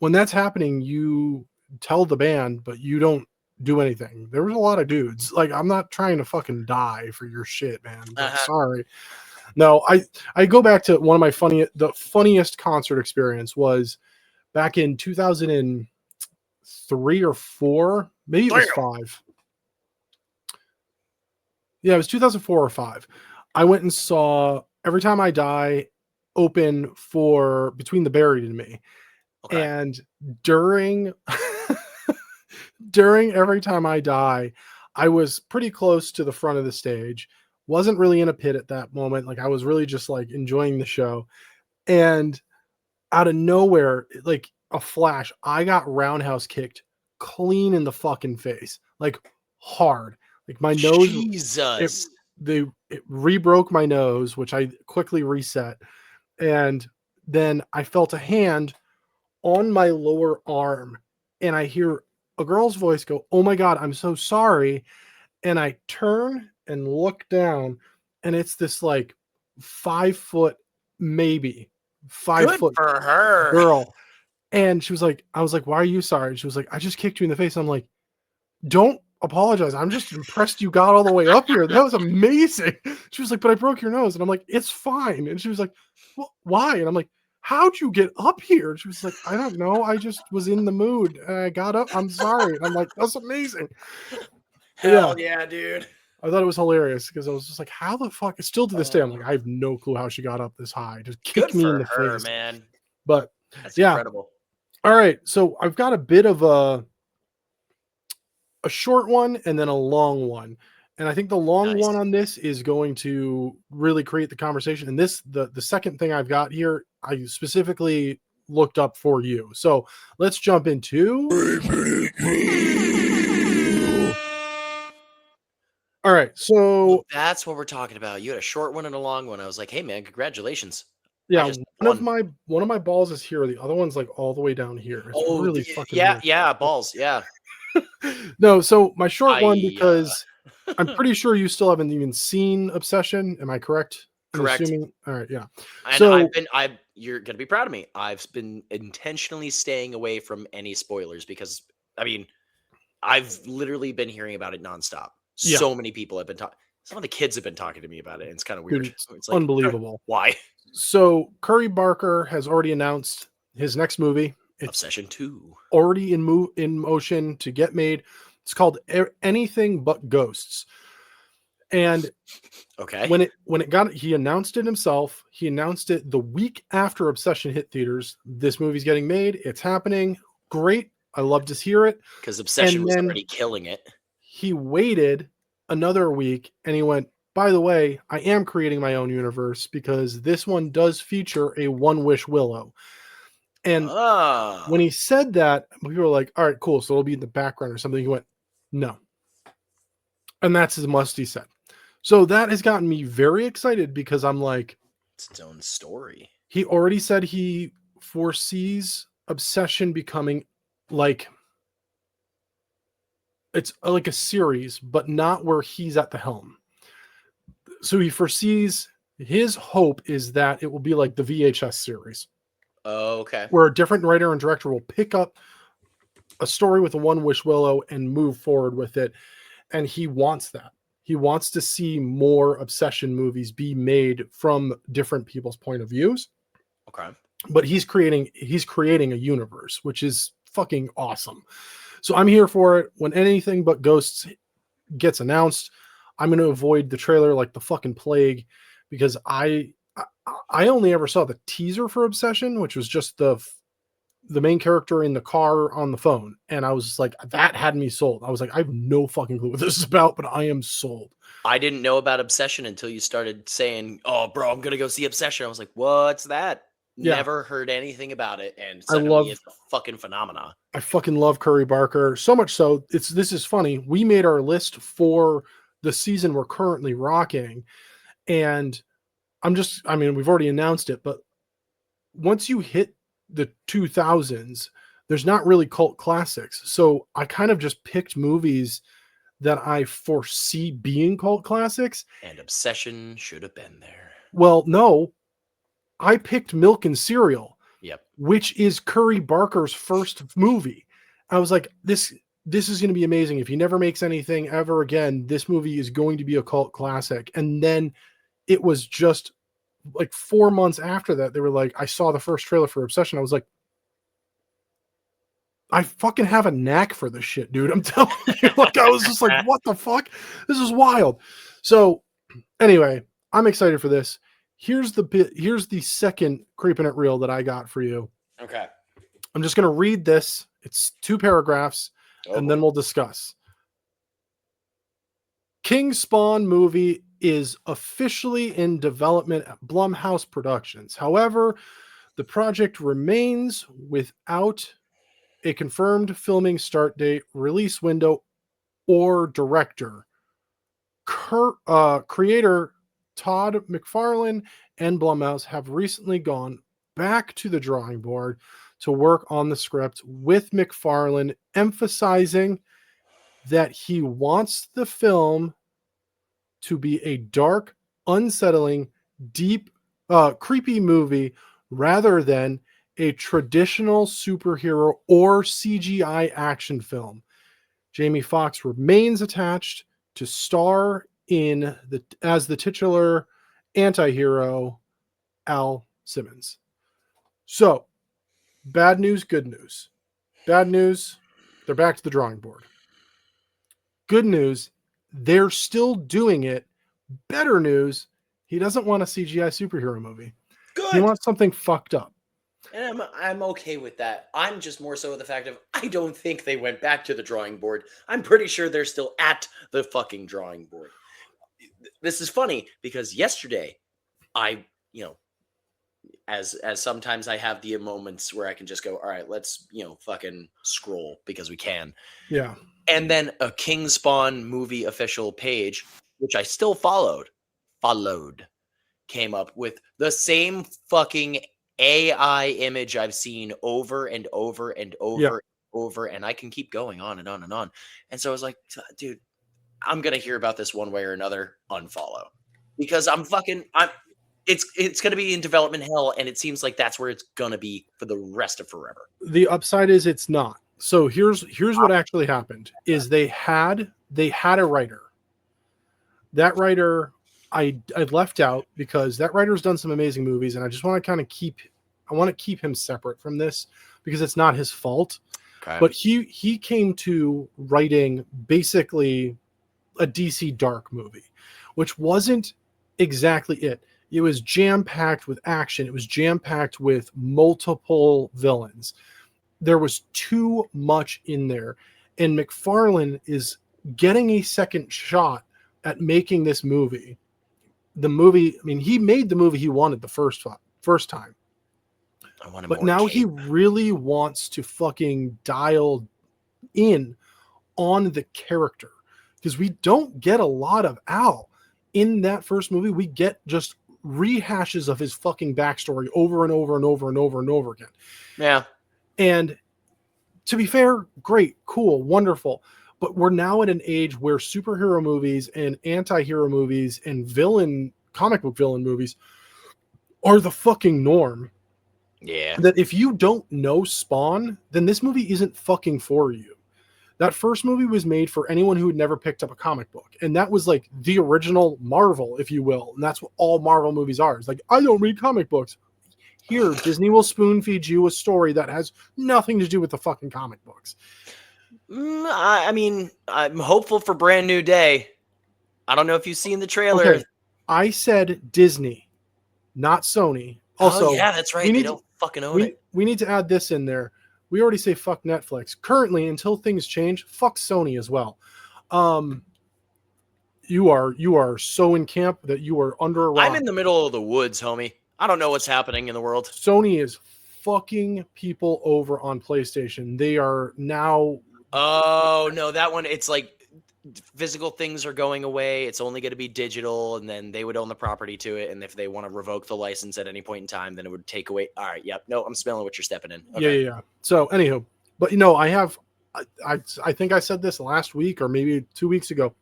when that's happening, you tell the band, but you don't do anything. There was a lot of dudes. Like I'm not trying to fucking die for your shit, man. But sorry. No, I go back to one of my the funniest concert experience was back in 2003 or 4, maybe it was 5. Yeah, it was 2004 or 5. I went and saw Every Time I Die open for Between the Buried and Me. Okay. And during during every time I die, I was pretty close to the front of the stage. Wasn't really in a pit at that moment. Like I was really just like enjoying the show. And out of nowhere, like a flash, I got roundhouse kicked clean in the fucking face. Like hard. Like my nose it Jesus. it re-broke my nose, which I quickly reset. And then I felt a hand on my lower arm and I hear a girl's voice go, "Oh my God, I'm so sorry." And I turn and look down and it's this like 5 foot, maybe five Good foot for her. girl. And she was like, I was like, "Why are you sorry?" And she was like, "I just kicked you in the face." I'm like, "Don't apologize. I'm just impressed you got all the way up here. That was amazing." She was like, "But I broke your nose." And I'm like, "It's fine." And she was like, "Well, why?" And I'm like, "How'd you get up here?" And she was like, "I don't know. I just was in the mood and I got up. I'm sorry." And I'm like, "That's amazing." But yeah, Hell yeah, dude. I thought it was hilarious because I was just like, "How the fuck?" Still to this day, I'm Oh, like, I have no clue how she got up this high. Just good kick me in for the her, face. man. But That's yeah. incredible. All right. So I've got a bit of a short one and then a long one. And I think the long Nice. one on this is going to really create the conversation. And this, the second thing I've got here, I specifically looked up for you. So let's jump into. All right. Well, So that's what we're talking about. You had a short one and a long one. I was like, hey man, congratulations. I yeah, just won. one of my balls is here. The other one's like all the way down here. It's Oh, really fucking yeah, weird. yeah, balls. Yeah. No, so my short one, I because I'm pretty sure you still haven't even seen Obsession. Am I correct in correct. assuming? All right, yeah. And So I've you're gonna be proud of me. I've been intentionally staying away from any spoilers because I mean, I've literally been hearing about it nonstop. yeah, So many people have been talking. Some of the kids have been talking to me about it. And it's kind of dude, weird. it's It's like, unbelievable. why? So Curry Barker has already announced his next movie. It's Obsession 2. already in motion to get made. It's called Anything But Ghosts. And Okay. when it got he announced it himself. He announced it the week after Obsession hit theaters. This movie's getting made. It's happening. Great. I love to hear it. Because Obsession And was then already killing it. he waited another week and he went, "By the way, I am creating my own universe because this one does feature a One Wish Willow." And when Ah. he said that, people were like, "All right, cool. So it'll be in the background or something." He went, "No." And that's as much he said. So that has gotten me very excited because I'm like, It's its own story. he already said he foresees Obsession becoming like it's like a series, but not where he's at the helm. So he foresees his hope is that it will be like the VHS series, Oh, okay. where a different writer and director will pick up a story with a One Wish Willow and move forward with it. And he wants that. He wants to see more Obsession movies be made from different people's point of views. Okay. But he's creating a universe, which is fucking awesome. So I'm here for it. When Anything But Ghosts gets announced, I'm going to avoid the trailer like the fucking plague because I only ever saw the teaser for Obsession, which was just the main character in the car on the phone, and I was like, that had me sold. I was like, I have no fucking clue what this is about, but I am sold. I didn't know about Obsession until you started saying, "Oh, bro, I'm gonna go see Obsession." I was like, "What's that?" Yeah, Never heard anything about it, and I suddenly love it's a fucking phenomena. I fucking love Curry Barker so much so this is funny. We made our list for the season we're currently rocking, and I mean, we've already announced it, but once you hit the 2000s, there's not really cult classics. So I kind of just picked movies that I foresee being cult classics. And Obsession should have been there. Well, no, I picked Milk and Cereal, Yep. which is Curry Barker's first movie. I was like, this is going to be amazing. If he never makes anything ever again, this movie is going to be a cult classic. And then it was just like 4 months after that, they were like, I saw the first trailer for Obsession. I was like, I fucking have a knack for this shit, dude. I'm telling you. Like, I was just like, what the fuck? This is wild. So anyway, I'm excited for this. Here's the second creeping it real that I got for you. Okay. I'm just going to read this. It's 2 paragraphs, and then we'll discuss. King Spawn movie is officially in development at Blumhouse Productions. However, the project remains without a confirmed filming start date, release window, or director. Creator Todd McFarlane and Blumhouse have recently gone back to the drawing board to work on the script, with McFarlane emphasizing that he wants the film to be a dark, unsettling, deep, creepy movie rather than a traditional superhero or CGI action film. Jamie Foxx remains attached to star in as the titular anti-hero Al Simmons. So, bad news, good news. Bad news, they're back to the drawing board. Good news, they're still doing it. Better news, he doesn't want a CGI superhero movie. Good. He wants something fucked up. And I'm okay with that. I'm just more so with the fact of I don't think they went back to the drawing board. I'm pretty sure they're still at the fucking drawing board. This is funny because yesterday I, as sometimes I have the moments where I can just go, all right, let's, fucking scroll because we can. Yeah. And then a King Spawn movie official page, which I still followed, came up with the same fucking AI image I've seen over and over and over, and I can keep going on and on and on. And so I was like, dude, I'm gonna hear about this one way or another. Unfollow, because it's gonna be in development hell, and it seems like that's where it's gonna be for the rest of forever. The upside is it's not. So here's what actually happened: is they had a writer. That writer I left out because that writer's done some amazing movies, and I just want to kind of keep him separate from this because it's not his fault. Okay. But he came to writing basically a DC Dark movie, which wasn't exactly it. It was jam-packed with action. It was jam-packed with multiple villains. There was too much in there. And McFarlane is getting a second shot at making this movie. The movie, I mean, he made the movie he wanted the first time. But now he really wants to fucking dial in on the character, because we don't get a lot of Al in that first movie. We get just rehashes of his fucking backstory over and over and over and over and over again. Yeah. And to be fair, great, cool, wonderful. But we're now at an age where superhero movies and anti-hero movies and comic book villain movies are the fucking norm. Yeah. That if you don't know Spawn, then this movie isn't fucking for you. That first movie was made for anyone who had never picked up a comic book. And that was like the original Marvel, if you will. And that's what all Marvel movies are. It's like, I don't read comic books. Here, Disney will spoon feed you a story that has nothing to do with the fucking comic books. I mean, I'm hopeful for Brand New Day. I don't know if you've seen the trailer. Okay. I said Disney, not Sony. Also, yeah, that's right. They don't fucking own it. We need to add this in there. We already say fuck Netflix. Currently, until things change, fuck Sony as well. You are so in camp that you are under a rock. I'm in the middle of the woods, homie. I don't know what's happening in the world. Sony is fucking people over on PlayStation. They are now. Oh, no, that one, it's like physical things are going away. It's only going to be digital, and then they would own the property to it. And if they want to revoke the license at any point in time, then it would take away. All right. Yep. No, I'm smelling what you're stepping in. Okay. Yeah. So anywho, but I think I said this last week or maybe 2 weeks ago.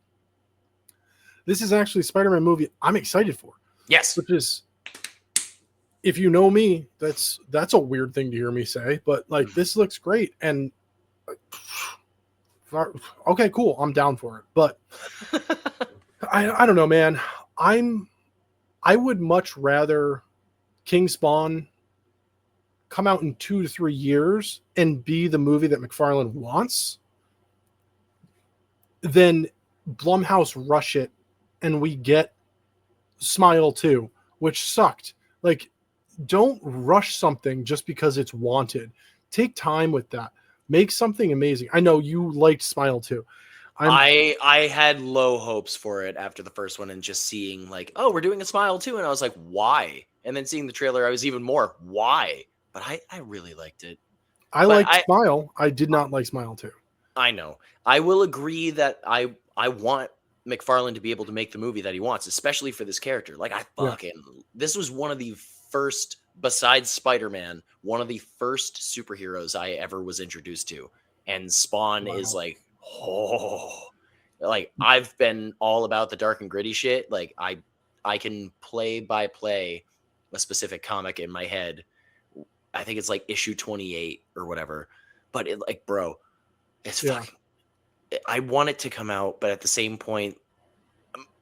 This is actually a Spider-Man movie I'm excited for. Yes. Which is, if you know me, that's a weird thing to hear me say, but like, this looks great. And okay, cool. I'm down for it. But I don't know, man. I would much rather King Spawn come out in 2 to 3 years and be the movie that McFarlane wants than Blumhouse rush it and we get Smile 2, which sucked. Like, don't rush something just because it's wanted. take time with that. Make something amazing. I know you liked Smile too. I had low hopes for it after the first one, and just seeing like, oh, we're doing a Smile too, and I was like, why? And then seeing the trailer, I was even more, why? But I really liked it. I liked Smile. I did not like Smile too. I know. I will agree that I want McFarlane to be able to make the movie that he wants, especially for this character. Like this was one of the first, besides Spider-Man, one of the first superheroes I ever was introduced to. And Spawn is like, like I've been all about the dark and gritty shit. Like I can play by play a specific comic in my head. I think it's like issue 28 or whatever. But it like, bro, it's fucking. I want it to come out, but at the same point,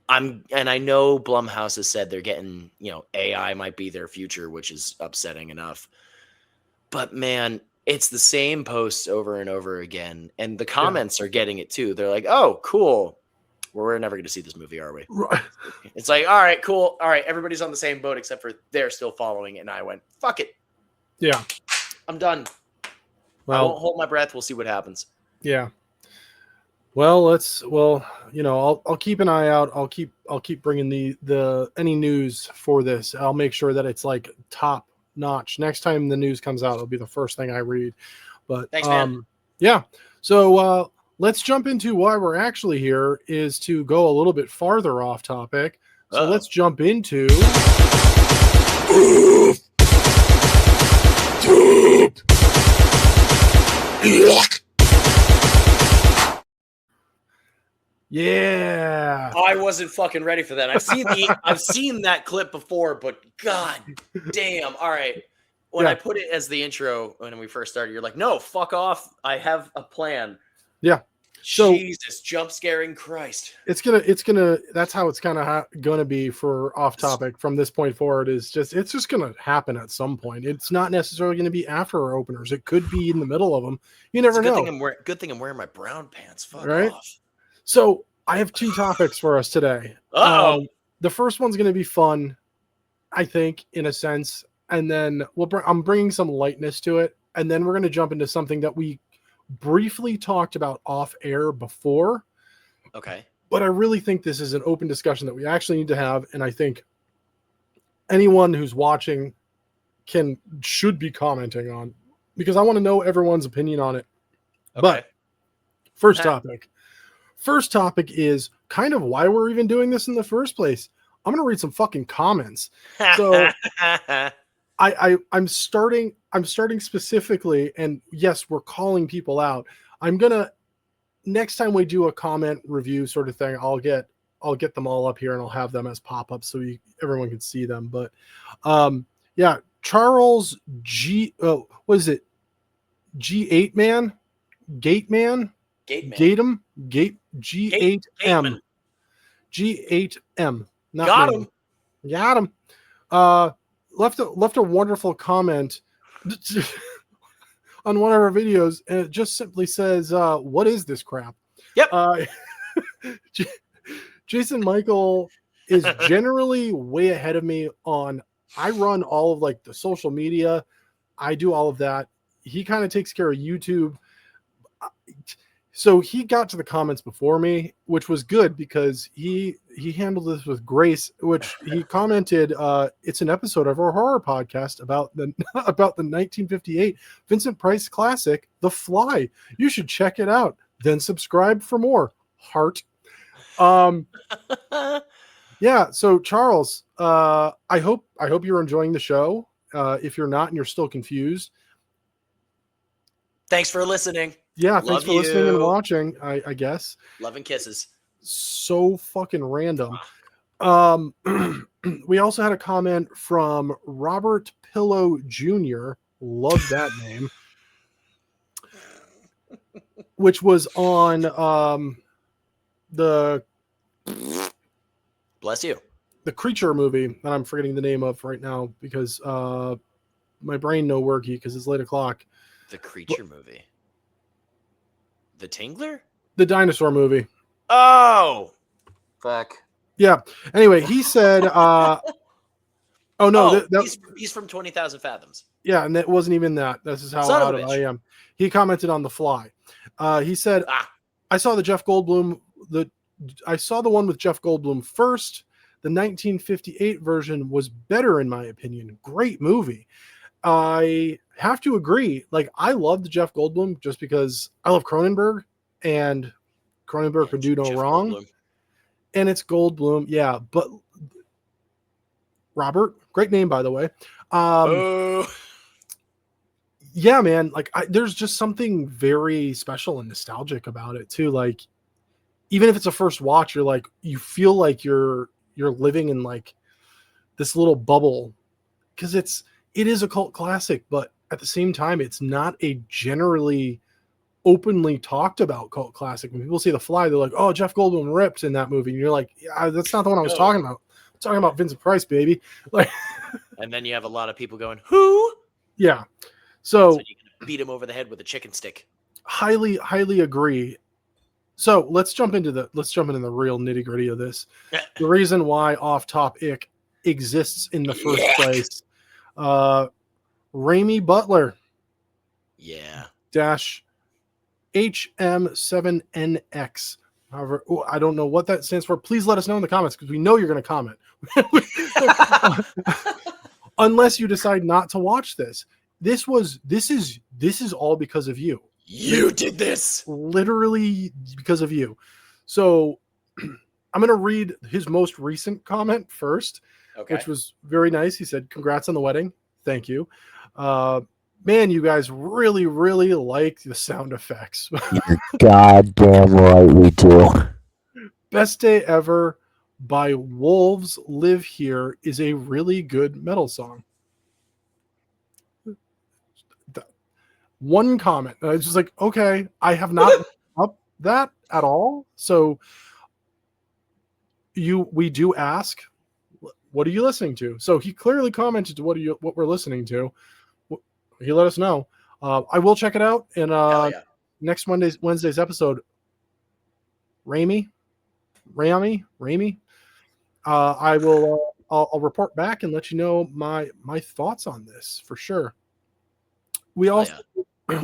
and I know Blumhouse has said they're getting, AI might be their future, which is upsetting enough. But man, it's the same posts over and over again, and the comments are getting it too. They're like, "Oh, cool. Well, we're never going to see this movie, are we?" Right. It's like, all right, cool. All right, everybody's on the same boat except for they're still following it, and I went, "Fuck it. Yeah, I'm done. I won't hold my breath. We'll see what happens." Yeah. Well, I'll keep an eye out. I'll keep bringing the any news for this. I'll make sure that it's like top notch. Next time the news comes out, it'll be the first thing I read. But thanks, man. Yeah. So let's jump into why we're actually here is to go a little bit farther off topic. So let's jump into Yeah. I wasn't fucking ready for that. I've seen that clip before, but god damn. All right. When I put it as the intro when we first started, you're like, "No, fuck off. I have a plan." Yeah. So Jesus, jump scaring Christ. It's gonna that's how it's kind of gonna be for off topic from this point forward. It's just gonna happen at some point. It's not necessarily gonna be after our openers. It could be in the middle of them. You never know. Good thing I'm wearing my brown pants. Fuck off. So I have two topics for us today. The first one's gonna be fun, I think, in a sense, and then I'm bringing some lightness to it, and then we're gonna jump into something that we briefly talked about off air before. Okay. But I really think this is an open discussion that we actually need to have. And I think anyone who's watching should be commenting on, because I want to know everyone's opinion on it. Okay. But first topic is kind of why we're even doing this in the first place. I'm going to read some fucking comments. So I'm starting specifically, and yes, we're calling people out. I'm gonna, next time we do a comment review sort of thing, I'll get them all up here and I'll have them as pop-ups so everyone can see them. But Charles what is it? G8 man? Gateman? Gateman? G8M. G8M. Got him. Got him. Left a wonderful comment on one of our videos, and it just simply says, "What is this crap?" Yep. Jason Michael is generally way ahead of me on. I run all of like the social media. I do all of that. He kind of takes care of YouTube. So he got to the comments before me, which was good because he handled this with grace, which he commented, it's an episode of our horror podcast about the 1958 Vincent Price classic, The Fly. You should check it out. Then subscribe for more. Heart. Yeah, so Charles, I hope you're enjoying the show. If you're not and you're still confused, thanks for listening. Yeah, thanks for listening and watching, I guess. Love and kisses. So fucking random. We also had a comment from Robert Pillow Jr. Love that name. Which was on the bless you. The Creature movie that I'm forgetting the name of right now because my brain no worky because it's late o'clock. The Creature movie. The Tingler? The dinosaur movie. Oh! Fuck. Yeah. Anyway, he said, oh, no. He's from 20,000 Fathoms. Yeah, and that wasn't even that. This is how Son of out a of bitch. I am. He commented on the fly. He said, Ah, I saw the Jeff Goldblum, I saw the one with Jeff Goldblum first. The 1958 version was better, in my opinion. Great movie. I have to agree. Like, I love the Jeff Goldblum just because I love Cronenberg, and Cronenberg could and do no Jeff wrong. Goldblum. And it's Goldblum, yeah. But Robert, great name, by the way. Oh, Yeah, man. Like, there's just something very special and nostalgic about it too. Like, even if it's a first watch, you're like, you feel like you're living in like this little bubble because it is a cult classic, but at the same time, it's not a generally openly talked about cult classic. When people see The Fly, they're like, "Oh, Jeff Goldblum ripped in that movie," and you're like, "Yeah, that's not the one I was no. talking about. I'm talking about Vincent Price, baby." Like, And then you have a lot of people going, who? yeah. That's So when you can beat him over the head with a chicken stick. highly agree. So let's jump into the real nitty gritty of this. The reason why Off Topic exists in the first place. Ramey Butler Yeah. dash HM7NX. However, I don't know what that stands for. Please let us know in the comments because we know you're going to comment. Unless you decide not to watch this. This is all because of you. You did this. Literally because of you. So I'm going to read his most recent comment first, Okay. which was very nice. He said, "Congrats on the wedding. Thank you. Man, you guys really, really like the sound effects. You're goddamn right we do. Best Day Ever by Wolves Live Here is a really good metal song." One comment. I was just like, okay, I have not up that at all. So we do ask, what are you listening to? So he clearly commented to what we're listening to. He let us know. I will check it out. And Hell yeah. next Wednesday's episode, Ramey. I will. I'll report back and let you know my thoughts on this for sure. We also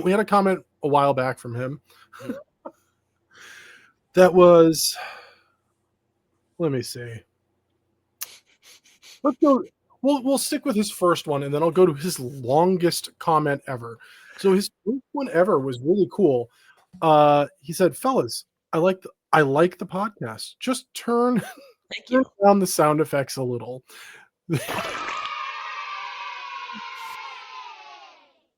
we had a comment a while back from him that was, let me see. Let's go. We'll stick with his first one, and then I'll go to his longest comment ever. So his first one ever was really cool. He said, "Fellas, I like the podcast. Just turn Thank you. down the sound effects a little."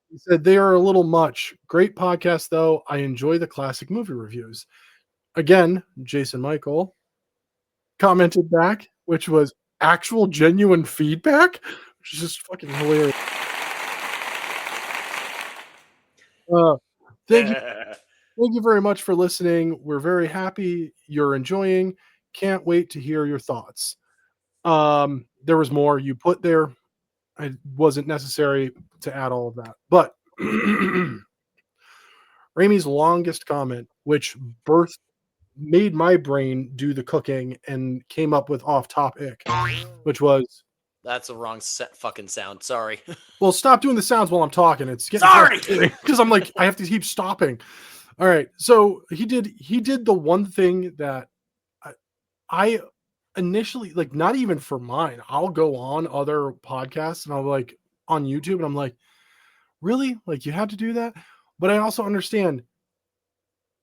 He said, "They are a little much. Great podcast, though. I enjoy the classic movie reviews." Again, Jason Michael commented back, which was actual genuine feedback, which is just fucking hilarious. Thank you. Thank you very much for listening. We're very happy you're enjoying. Can't wait to hear your thoughts. There was more you put there. It wasn't necessary to add all of that. But Ramey's longest comment, which made my brain do the cooking and came up with Off Topic, which was, That's a wrong fucking sound. Sorry. well, stop doing the sounds while I'm talking. It's getting Sorry. because I'm like, I have to keep stopping. All right. So he did the one thing that I initially, like, not even for mine. I'll go on other podcasts and I'll like on YouTube and I'm like, really? Like, you had to do that? But I also understand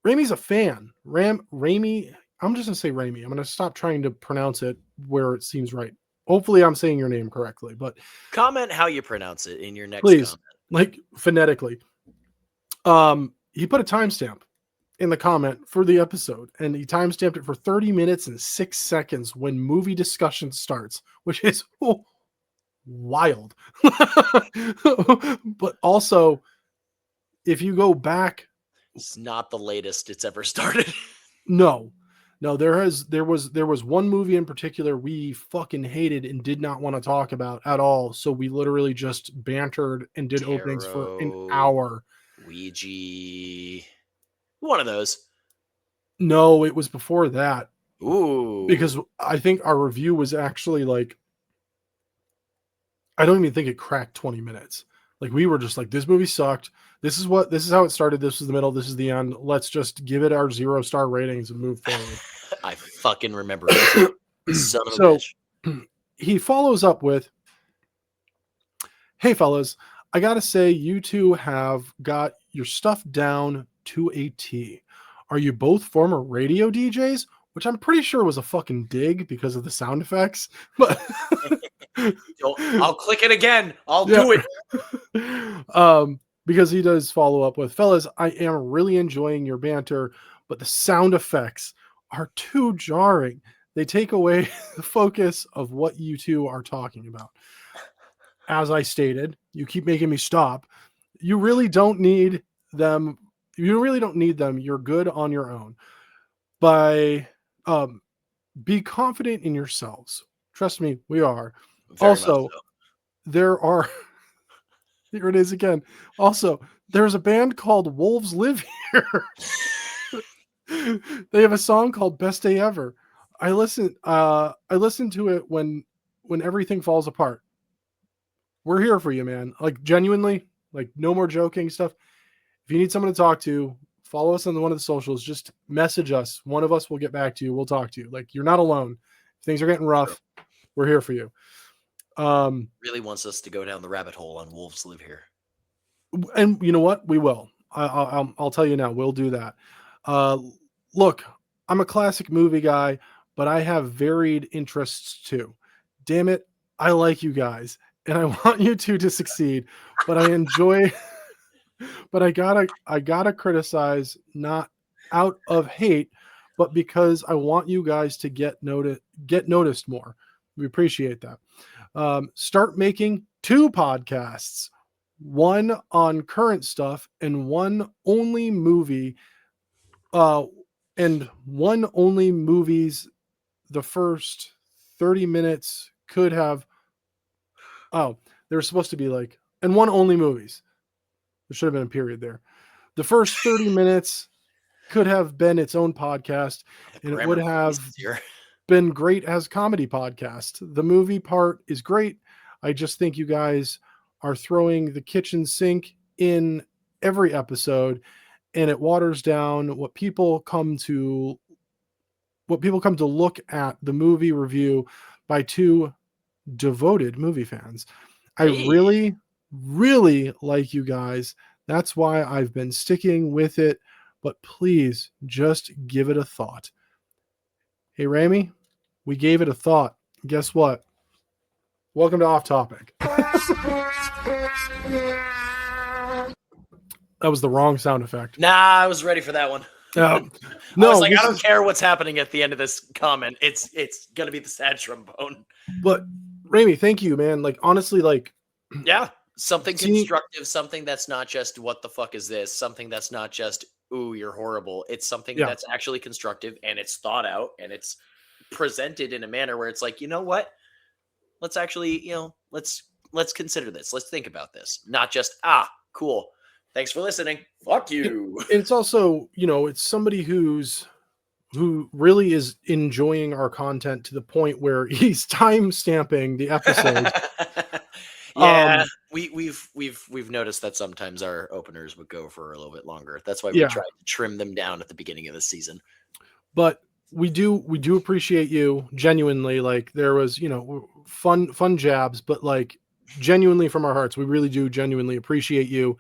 Ramey's a fan. Ramey, I'm just gonna say Ramey. I'm gonna stop trying to pronounce it where it seems right. Hopefully I'm saying your name correctly, but Comment how you pronounce it in your next please, comment. like, phonetically. He put a timestamp in the comment for the episode, and he timestamped it for 30 minutes and 6 seconds when movie discussion starts, which is wild. But also, if you go back, It's not the latest it's ever started. no, there was one movie in particular we fucking hated and did not want to talk about at all. So we literally just bantered and did openings for an hour. Ouija. One of those. No, it was before that. Ooh. Because I think our review was actually like, I don't even think it cracked 20 minutes. Like we were just like, this movie sucked. This is how it started. This is the middle. This is the end. Let's just give it our 0-star ratings and move forward. I fucking remember it. Son of a So bitch. he follows up with, "Hey fellas, I gotta say you two have got your stuff down to a T. Are you both former radio DJs?" Which I'm pretty sure was a fucking dig because of the sound effects. But I'll click it again. I'll do it. Because he does follow up with, "Fellas, I am really enjoying your banter, but the sound effects are too jarring. They take away the focus of what you two are talking about. As I stated, you keep making me stop. You really don't need them. You're good on your own. Be confident in yourselves. Trust me, we are. Very Also, much so. there are." Here it is again. Also, there's a band called Wolves Live Here. They have a song called Best Day Ever. I listen to it when everything falls apart. We're here for you, man. Like genuinely, like no more joking stuff. If you need someone to talk to, follow us on one of the socials. Just message us. One of us will get back to you. We'll talk to you. Like you're not alone. If things are getting rough, we're here for you. Really wants us to go down the rabbit hole on Wolves Live Here. And you know what? We will. I'll tell you now. We'll do that. Look, I'm a classic movie guy, but I have varied interests too. Damn it, I like you guys, and I want you two to succeed. But I enjoy. But I gotta criticize, not out of hate, but because I want you guys to get noticed more. We appreciate that. Start making 2 podcasts, one on current stuff and one only movie, and one only movies. The first 30 minutes could have, they were supposed to be like, and one only movies. There should have been a period there. The first 30 minutes could have been its own podcast, and it would have been great as a comedy podcast. The movie part is great. I just think you guys are throwing the kitchen sink in every episode, and it waters down what people come to look at the movie review by 2 devoted movie fans. I really, really like you guys. That's why I've been sticking with it, but please just give it a thought." Hey, Rami, we gave it a thought. Guess what? Welcome to Off Topic. That was the wrong sound effect. Nah, I was ready for that one. No, I was like, I don't care what's happening at the end of this comment. It's gonna be the sad trombone. But Rami, thank you, man. Like honestly, like yeah, something constructive, something that's not just what the fuck is this, something that's not just ooh, you're horrible. It's something that's actually constructive and it's thought out and it's presented in a manner where it's like, you know what? Let's actually, let's consider this. Let's think about this. Not just, cool. Thanks for listening. Fuck you. It's also, it's somebody who really is enjoying our content to the point where he's time stamping the episode. Yeah, we've noticed that sometimes our openers would go for a little bit longer. That's why we tried to trim them down at the beginning of the season. But we do appreciate you genuinely. Like there was, fun jabs, but like genuinely from our hearts, we really do genuinely appreciate you.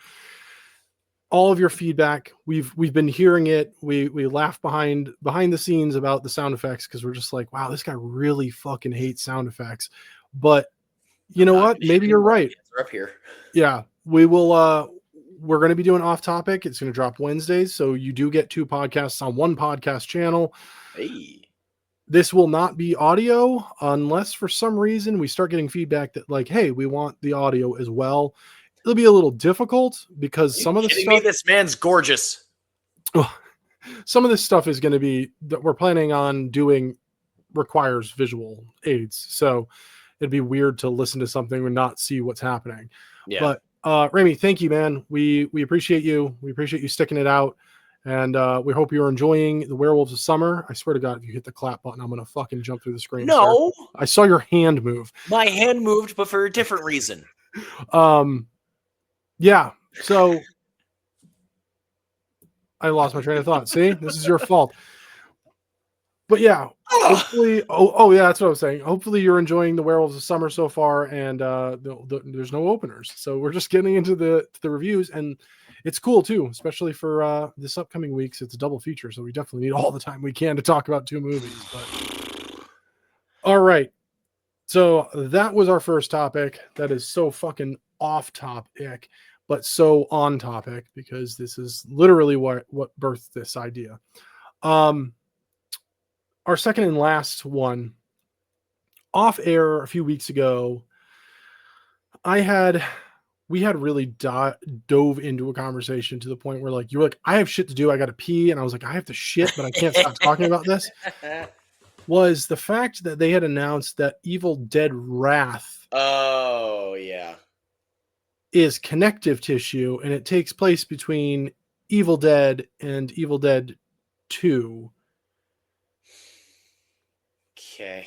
All of your feedback, we've been hearing it. We laugh behind the scenes about the sound effects because we're just like, wow, this guy really fucking hates sound effects. But you know what? Maybe you're right. They're up here. Yeah, we will. We're going to be doing Off Topic. It's going to drop Wednesdays, so you do get 2 podcasts on one podcast channel. Hey. This will not be audio unless for some reason we start getting feedback that like, hey, we want the audio as well. It'll be a little difficult because some of the stuff. This man's gorgeous. Some of this stuff is going to be that we're planning on doing requires visual aids, so it'd be weird to listen to something and not see what's happening. Yeah. But Rami, thank you, man. We appreciate you. We appreciate you sticking it out. And we hope you're enjoying the Werewolves of Summer. I swear to God, if you hit the clap button, I'm going to fucking jump through the screen. No. Sir. I saw your hand move. My hand moved, but for a different reason. Yeah. So I lost my train of thought. See, this is your fault. But yeah, hopefully. Oh yeah, that's what I was saying. Hopefully, you're enjoying the Werewolves of Summer so far, and there's no openers, so we're just getting into the reviews, and it's cool too, especially for this upcoming weeks. It's a double feature, so we definitely need all the time we can to talk about 2 movies. But all right, so that was our first topic. That is so fucking off topic, but so on topic because this is literally what birthed this idea. Our second and last one, off air a few weeks ago, we had really dove into a conversation to the point where like you were like, I have shit to do, I gotta pee, and I was like, I have to shit, but I can't stop talking about this. Was the fact that they had announced that Evil Dead Wrath Oh yeah, is connective tissue, and it takes place between Evil Dead and Evil Dead 2. okay.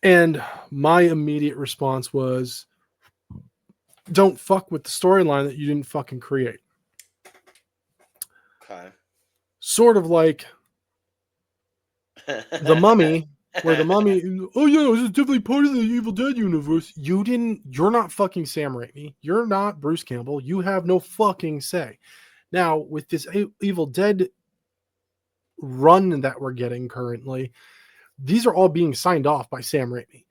And my immediate response was, don't fuck with the storyline that you didn't fucking create. Okay. Sort of like The Mummy, where the Mummy, oh yeah, this is definitely part of the Evil Dead universe. You're not fucking Sam Raimi. You're not Bruce Campbell. You have no fucking say. Now, with this Evil Dead run that we're getting currently, these are all being signed off by Sam Raimi.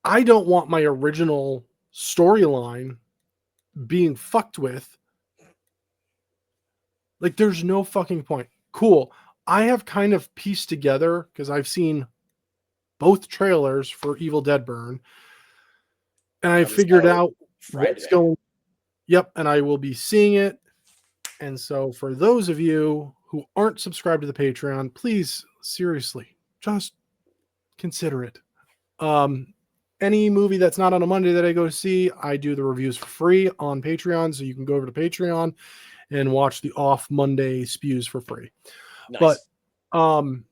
I don't want my original storyline being fucked with. Like, there's no fucking point. Cool. I have kind of pieced together, because I've seen both trailers for Evil Dead Burn, and I figured out what's going. Yep, and I will be seeing it. And so for those of you who aren't subscribed to the Patreon, please, seriously, just consider it. Any movie that's not on a Monday that I go to see, I do the reviews for free on Patreon. So you can go over to Patreon and watch the off Monday spews for free. Nice. But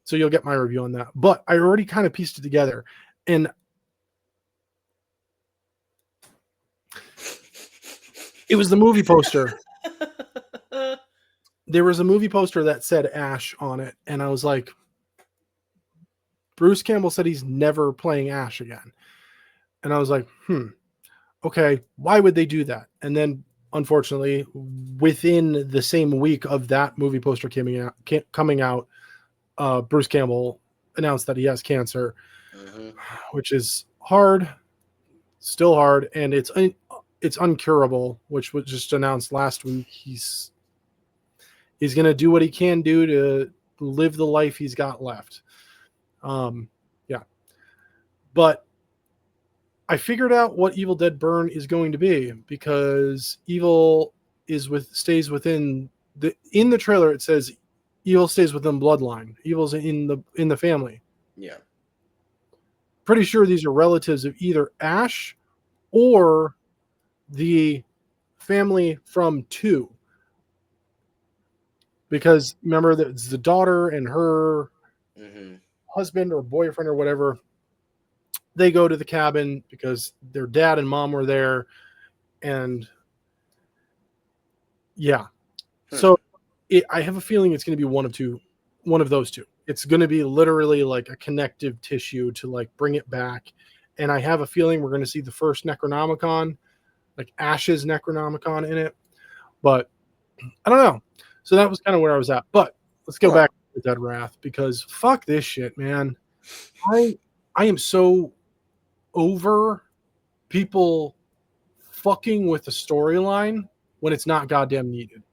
so you'll get my review on that. But I already kind of pieced it together. And it was the movie poster. There was a movie poster that said Ash on it. And I was like, Bruce Campbell said he's never playing Ash again. And I was like, okay, why would they do that? And then, unfortunately, within the same week of that movie poster coming out, Bruce Campbell announced that he has cancer, which is hard, still hard, and it's uncurable, which was just announced last week. He's going to do what he can do to live the life he's got left. Yeah. But I figured out what Evil Dead Burn is going to be, because evil stays within in the trailer. It says evil stays within bloodline. Evil's in the family. Yeah. Pretty sure these are relatives of either Ash or the family from 2. Because remember that it's the daughter and her husband or boyfriend or whatever. They go to the cabin because their dad and mom were there. And yeah. So I have a feeling it's going to be one of those two. It's going to be literally like a connective tissue to like bring it back. And I have a feeling we're going to see the first Necronomicon, like Ash's Necronomicon in it. But I don't know. So that was kind of where I was at. But let's go back to Dead Wrath, because fuck this shit, man. I am so over people fucking with the storyline when it's not goddamn needed.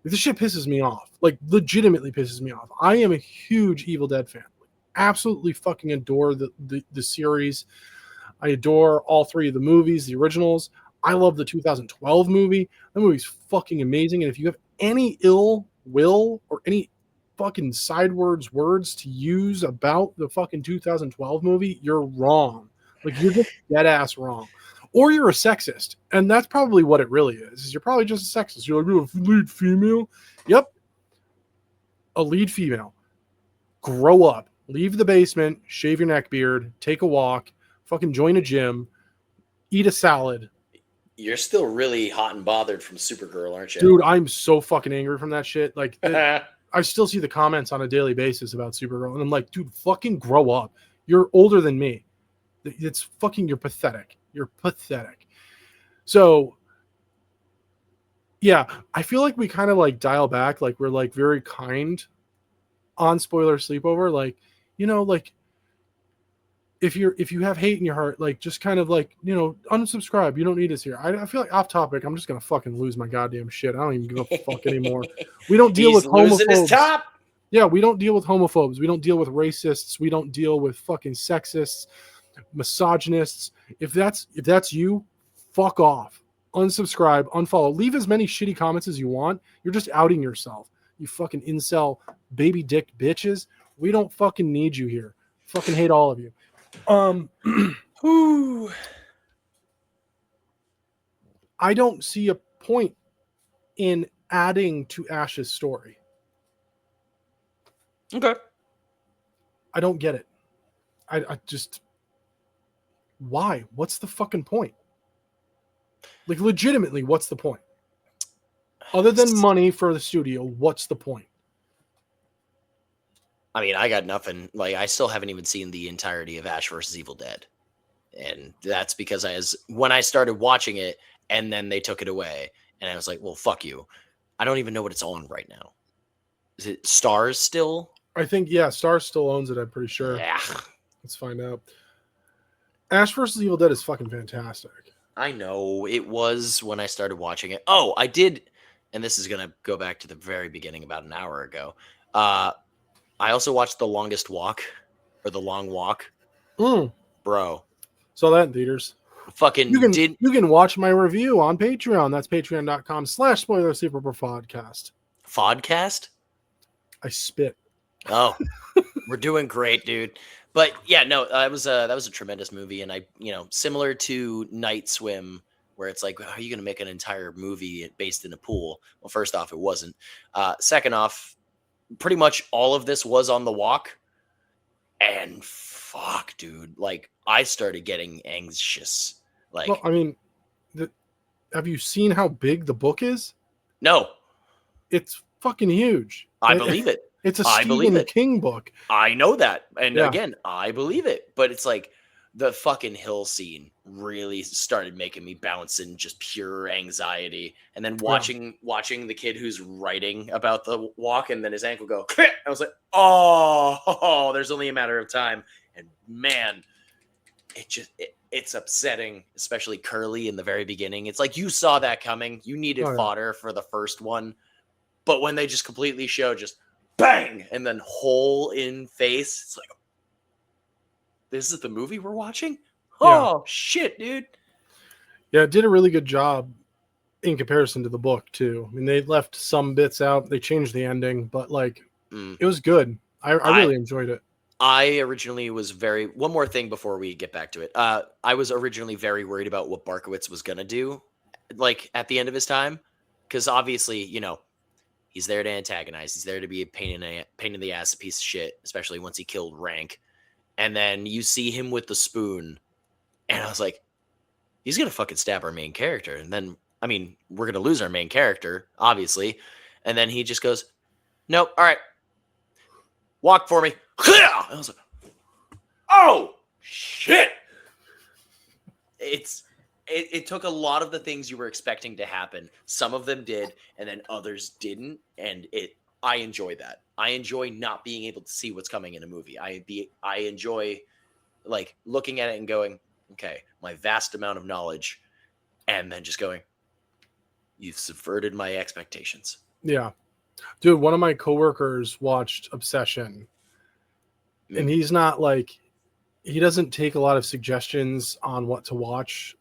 This shit pisses me off. Like, legitimately pisses me off. I am a huge Evil Dead fan. Absolutely fucking adore the series. I adore all 3 of the movies, the originals. I love the 2012 movie. That movie's fucking amazing. And if you have any ill will or any fucking sidewards words to use about the fucking 2012 movie, you're wrong. Like, you're just dead ass wrong. Or you're a sexist. And that's probably what it really is you're probably just a sexist. You're like, you're a lead female? Yep. A lead female. Grow up. Leave the basement. Shave your neck beard. Take a walk. Fucking join a gym. Eat a salad. You're still really hot and bothered from Supergirl, aren't you? Dude, I'm so fucking angry from that shit. Like, I still see the comments on a daily basis about Supergirl, and I'm like, dude, fucking grow up. You're older than me. It's fucking, you're pathetic. You're pathetic. So, yeah, I feel like we kind of like dial back, like we're like very kind on Spoiler Sleepover. Like, you know, like if you have hate in your heart, like just kind of like, you know, unsubscribe. You don't need us here. I feel like off topic, I'm just gonna fucking lose my goddamn shit. I don't even give a fuck anymore. We don't deal with losing his homophobes. top. Yeah, we don't deal with homophobes. We don't deal with racists. We don't deal with fucking sexists, misogynists. If that's you, fuck off. Unsubscribe, unfollow. Leave as many shitty comments as you want. You're just outing yourself. You fucking incel baby dick bitches. We don't fucking need you here. Fucking hate all of you. I don't see a point in adding to Ash's story. Okay. I don't get it. I just, why? What's the fucking point? Like, legitimately, what's the point? Other than money for the studio, what's the point? I mean, I got nothing. Like, I still haven't even seen the entirety of Ash vs. Evil Dead. And that's because when I started watching it and then they took it away, and I was like, well, fuck you. I don't even know what it's on right now. Is it Stars still? I think, yeah, Stars still owns it, I'm pretty sure. Yeah. Let's find out. Ash vs. Evil Dead is fucking fantastic. I know. It was when I started watching it. Oh, I did. And this is going to go back to the very beginning about an hour ago. I also watched The Longest Walk, or The Long Walk. Bro. Saw that in theaters. Fucking you can watch my review on Patreon. That's patreon.com/spoilersleepover-podcast. Fodcast? I spit. Oh, we're doing great, dude. But yeah, no, that was a tremendous movie. And I, similar to Night Swim, where it's like, how are you going to make an entire movie based in a pool? Well, first off, it wasn't. Second off, pretty much all of this was on the walk. And fuck, dude, like I started getting anxious. Like, well, I mean, have you seen how big the book is? No, it's fucking huge. I believe it. It's a Stephen King book. I know that, and again, I believe it. But it's like the fucking hill scene really started making me bounce in just pure anxiety. And then watching the kid who's writing about the walk, and then his ankle go. I was like, oh, there's only a matter of time. And man, it's upsetting, especially Curly in the very beginning. It's like you saw that coming. You needed fodder for the first one, but when they just completely show just bang and then hole in face, it's like, this is the movie we're watching? Oh, shit, dude. Yeah, it did a really good job in comparison to the book, too. I mean, they left some bits out. They changed the ending, but, like, it was good. I really enjoyed it. I originally was one more thing before we get back to it. I was originally very worried about what Barkowitz was going to do, like, at the end of his time. Because, obviously, he's there to antagonize. He's there to be a pain in the ass, a piece of shit, especially once he killed Rank. And then you see him with the spoon, and I was like, he's going to fucking stab our main character. And then, I mean, we're going to lose our main character, obviously. And then he just goes, nope, all right, walk for me. I was like, oh, shit. It took a lot of the things you were expecting to happen. Some of them did, and then others didn't. And I enjoy that. I enjoy not being able to see what's coming in a movie. I enjoy like looking at it and going, okay, my vast amount of knowledge, and then just going, you've subverted my expectations. Yeah. Dude, one of my coworkers watched Obsession, and he's not like, he doesn't take a lot of suggestions on what to watch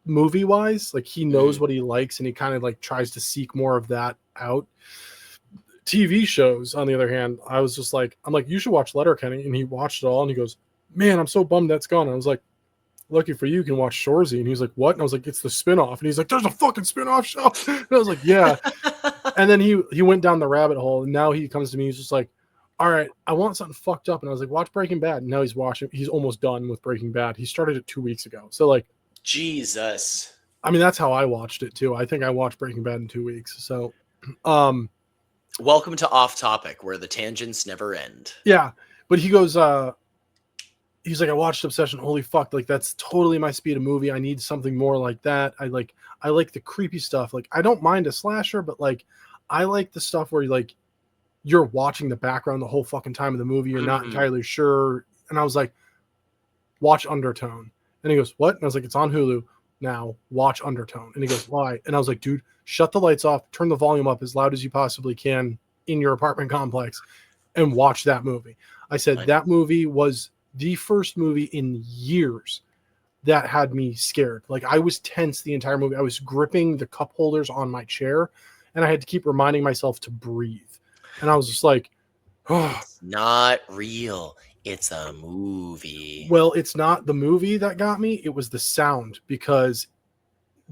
movie wise. Like, he knows what he likes, and he kind of like tries to seek more of that out. TV shows, on the other hand, I'm like, you should watch Letterkenny, and he watched it all, and he goes, man, I'm so bummed that's gone. And I was like, lucky for you can watch Shoresy. And he's like, what? And I was like, it's the spinoff. And he's like, there's a fucking spinoff show. And I was like, yeah. And then he went down the rabbit hole, and now he comes to me, he's just like, all right, I want something fucked up. And I was like, watch Breaking Bad. And now he's almost done with Breaking Bad. He started it 2 weeks ago. So like, Jesus. I mean, that's how I watched it too. I think I watched Breaking Bad in 2 weeks. So, welcome to Off Topic, where the tangents never end. yeah. But he goes, he's like, I watched Obsession. Holy fuck. Like, that's totally my speed of movie. I need something more like that. I like the creepy stuff. Like, I don't mind a slasher, but like, I like the stuff where like you're watching the background the whole fucking time of the movie. You're not entirely sure. And I was like, watch Undertone. And he goes, what? And I was like, it's on Hulu now. Watch Undertone. And he goes, why? And I was like, dude, shut the lights off, turn the volume up as loud as you possibly can in your apartment complex and watch that movie. I said, that movie was the first movie in years that had me scared. Like, I was tense the entire movie. I was gripping the cup holders on my chair and I had to keep reminding myself to breathe. And I was just like, oh. It's not real. It's a movie. Well, it's not the movie that got me. It was the sound, because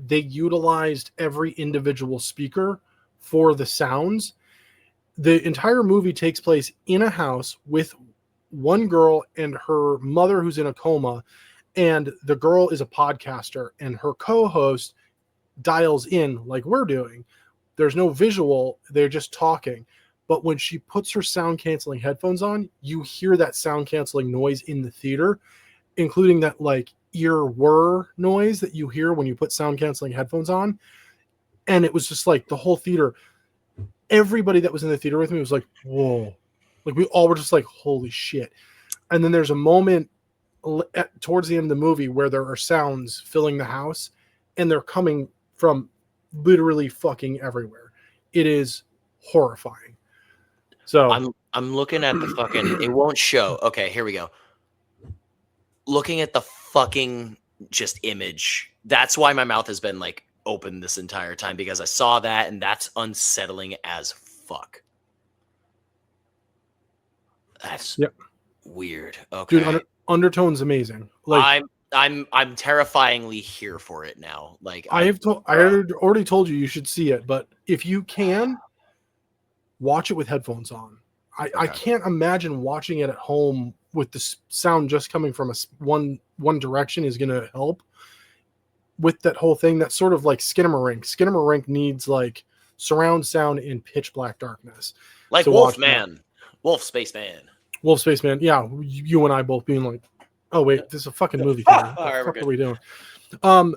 they utilized every individual speaker for the sounds. The entire movie takes place in a house with one girl and her mother who's in a coma. And the girl is a podcaster and her co-host dials in like we're doing. There's no visual. They're just talking. But when she puts her sound canceling headphones on, you hear that sound canceling noise in the theater, including that like ear whir noise that you hear when you put sound canceling headphones on. And it was just like the whole theater, everybody that was in the theater with me was like, whoa. Like, we all were just like, holy shit. And then there's a moment towards the end of the movie where there are sounds filling the house and they're coming from literally fucking everywhere. It is horrifying. So I'm looking at the fucking, it won't show. Okay, here we go. Looking at the fucking just image. That's why my mouth has been like open this entire time, because I saw that and that's unsettling as fuck. That's weird. Okay. Dude, Undertone's amazing. Like, I'm terrifyingly here for it now. Like, I already told you you should see it, but if you can, watch it with headphones on. I can't imagine watching it at home with the sound just coming from one direction is going to help with that whole thing. That's sort of like Skinamarink. Skinamarink needs like surround sound in pitch black darkness. Like Wolfman. Wolf Spaceman. Wolf Spaceman. Yeah, you and I both being like, oh wait, this is a fucking movie. What the fuck are we doing?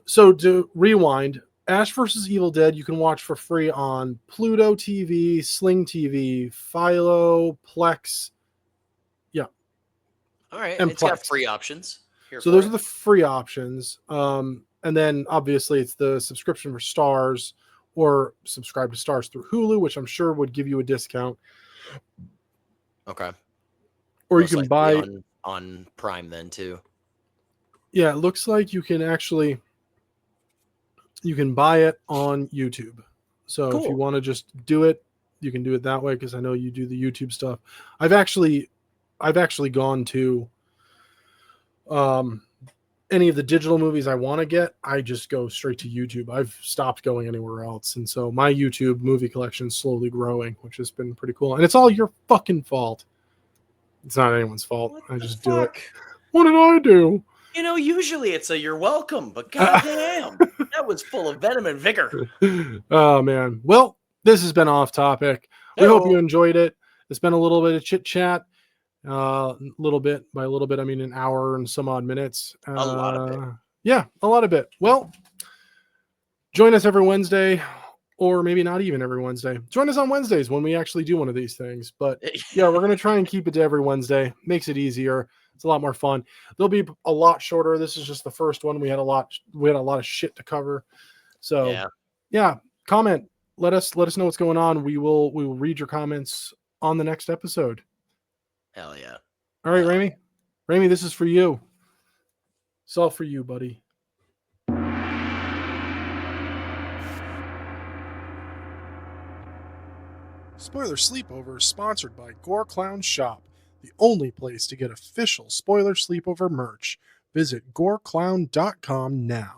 So to rewind, Ash vs. Evil Dead, you can watch for free on Pluto TV, Sling TV, Philo, Plex. Yeah. All right. And it's got free options. So those are the free options. And then obviously it's the subscription for Stars, or subscribe to Stars through Hulu, which I'm sure would give you a discount. Okay. Or most you can buy on Prime then too. Yeah, it looks like you can actually buy it on YouTube. So if you want to just do it, you can do it that way, because I know you do the YouTube stuff. I've actually gone to any of the digital movies I want to get, I just go straight to YouTube. I've stopped going anywhere else. And so my YouTube movie collection is slowly growing, which has been pretty cool. And it's all your fucking fault. It's not anyone's fault. I just do it. What did I do? You know, usually it's a you're welcome, but goddamn, that was full of venom and vigor. Oh, man. Well, this has been Off Topic. We hope you enjoyed it. It's been a little bit of chit chat. Little bit by little bit, I mean an hour and some odd minutes. A lot of it. Yeah, a lot of it. Well, join us every Wednesday, or maybe not even every Wednesday. Join us on Wednesdays when we actually do one of these things. But yeah, we're going to try and keep it to every Wednesday. Makes it easier. It's a lot more fun. They'll be a lot shorter. This is just the first one. We had a lot of shit to cover. So yeah, comment. Let us know what's going on. We will read your comments on the next episode. Hell yeah. All right, Ramey. Ramey, this is for you. It's all for you, buddy. Spoiler Sleepover is sponsored by Gore Clown Shop, the only place to get official Spoiler Sleepover merch. Visit goreclown.com now.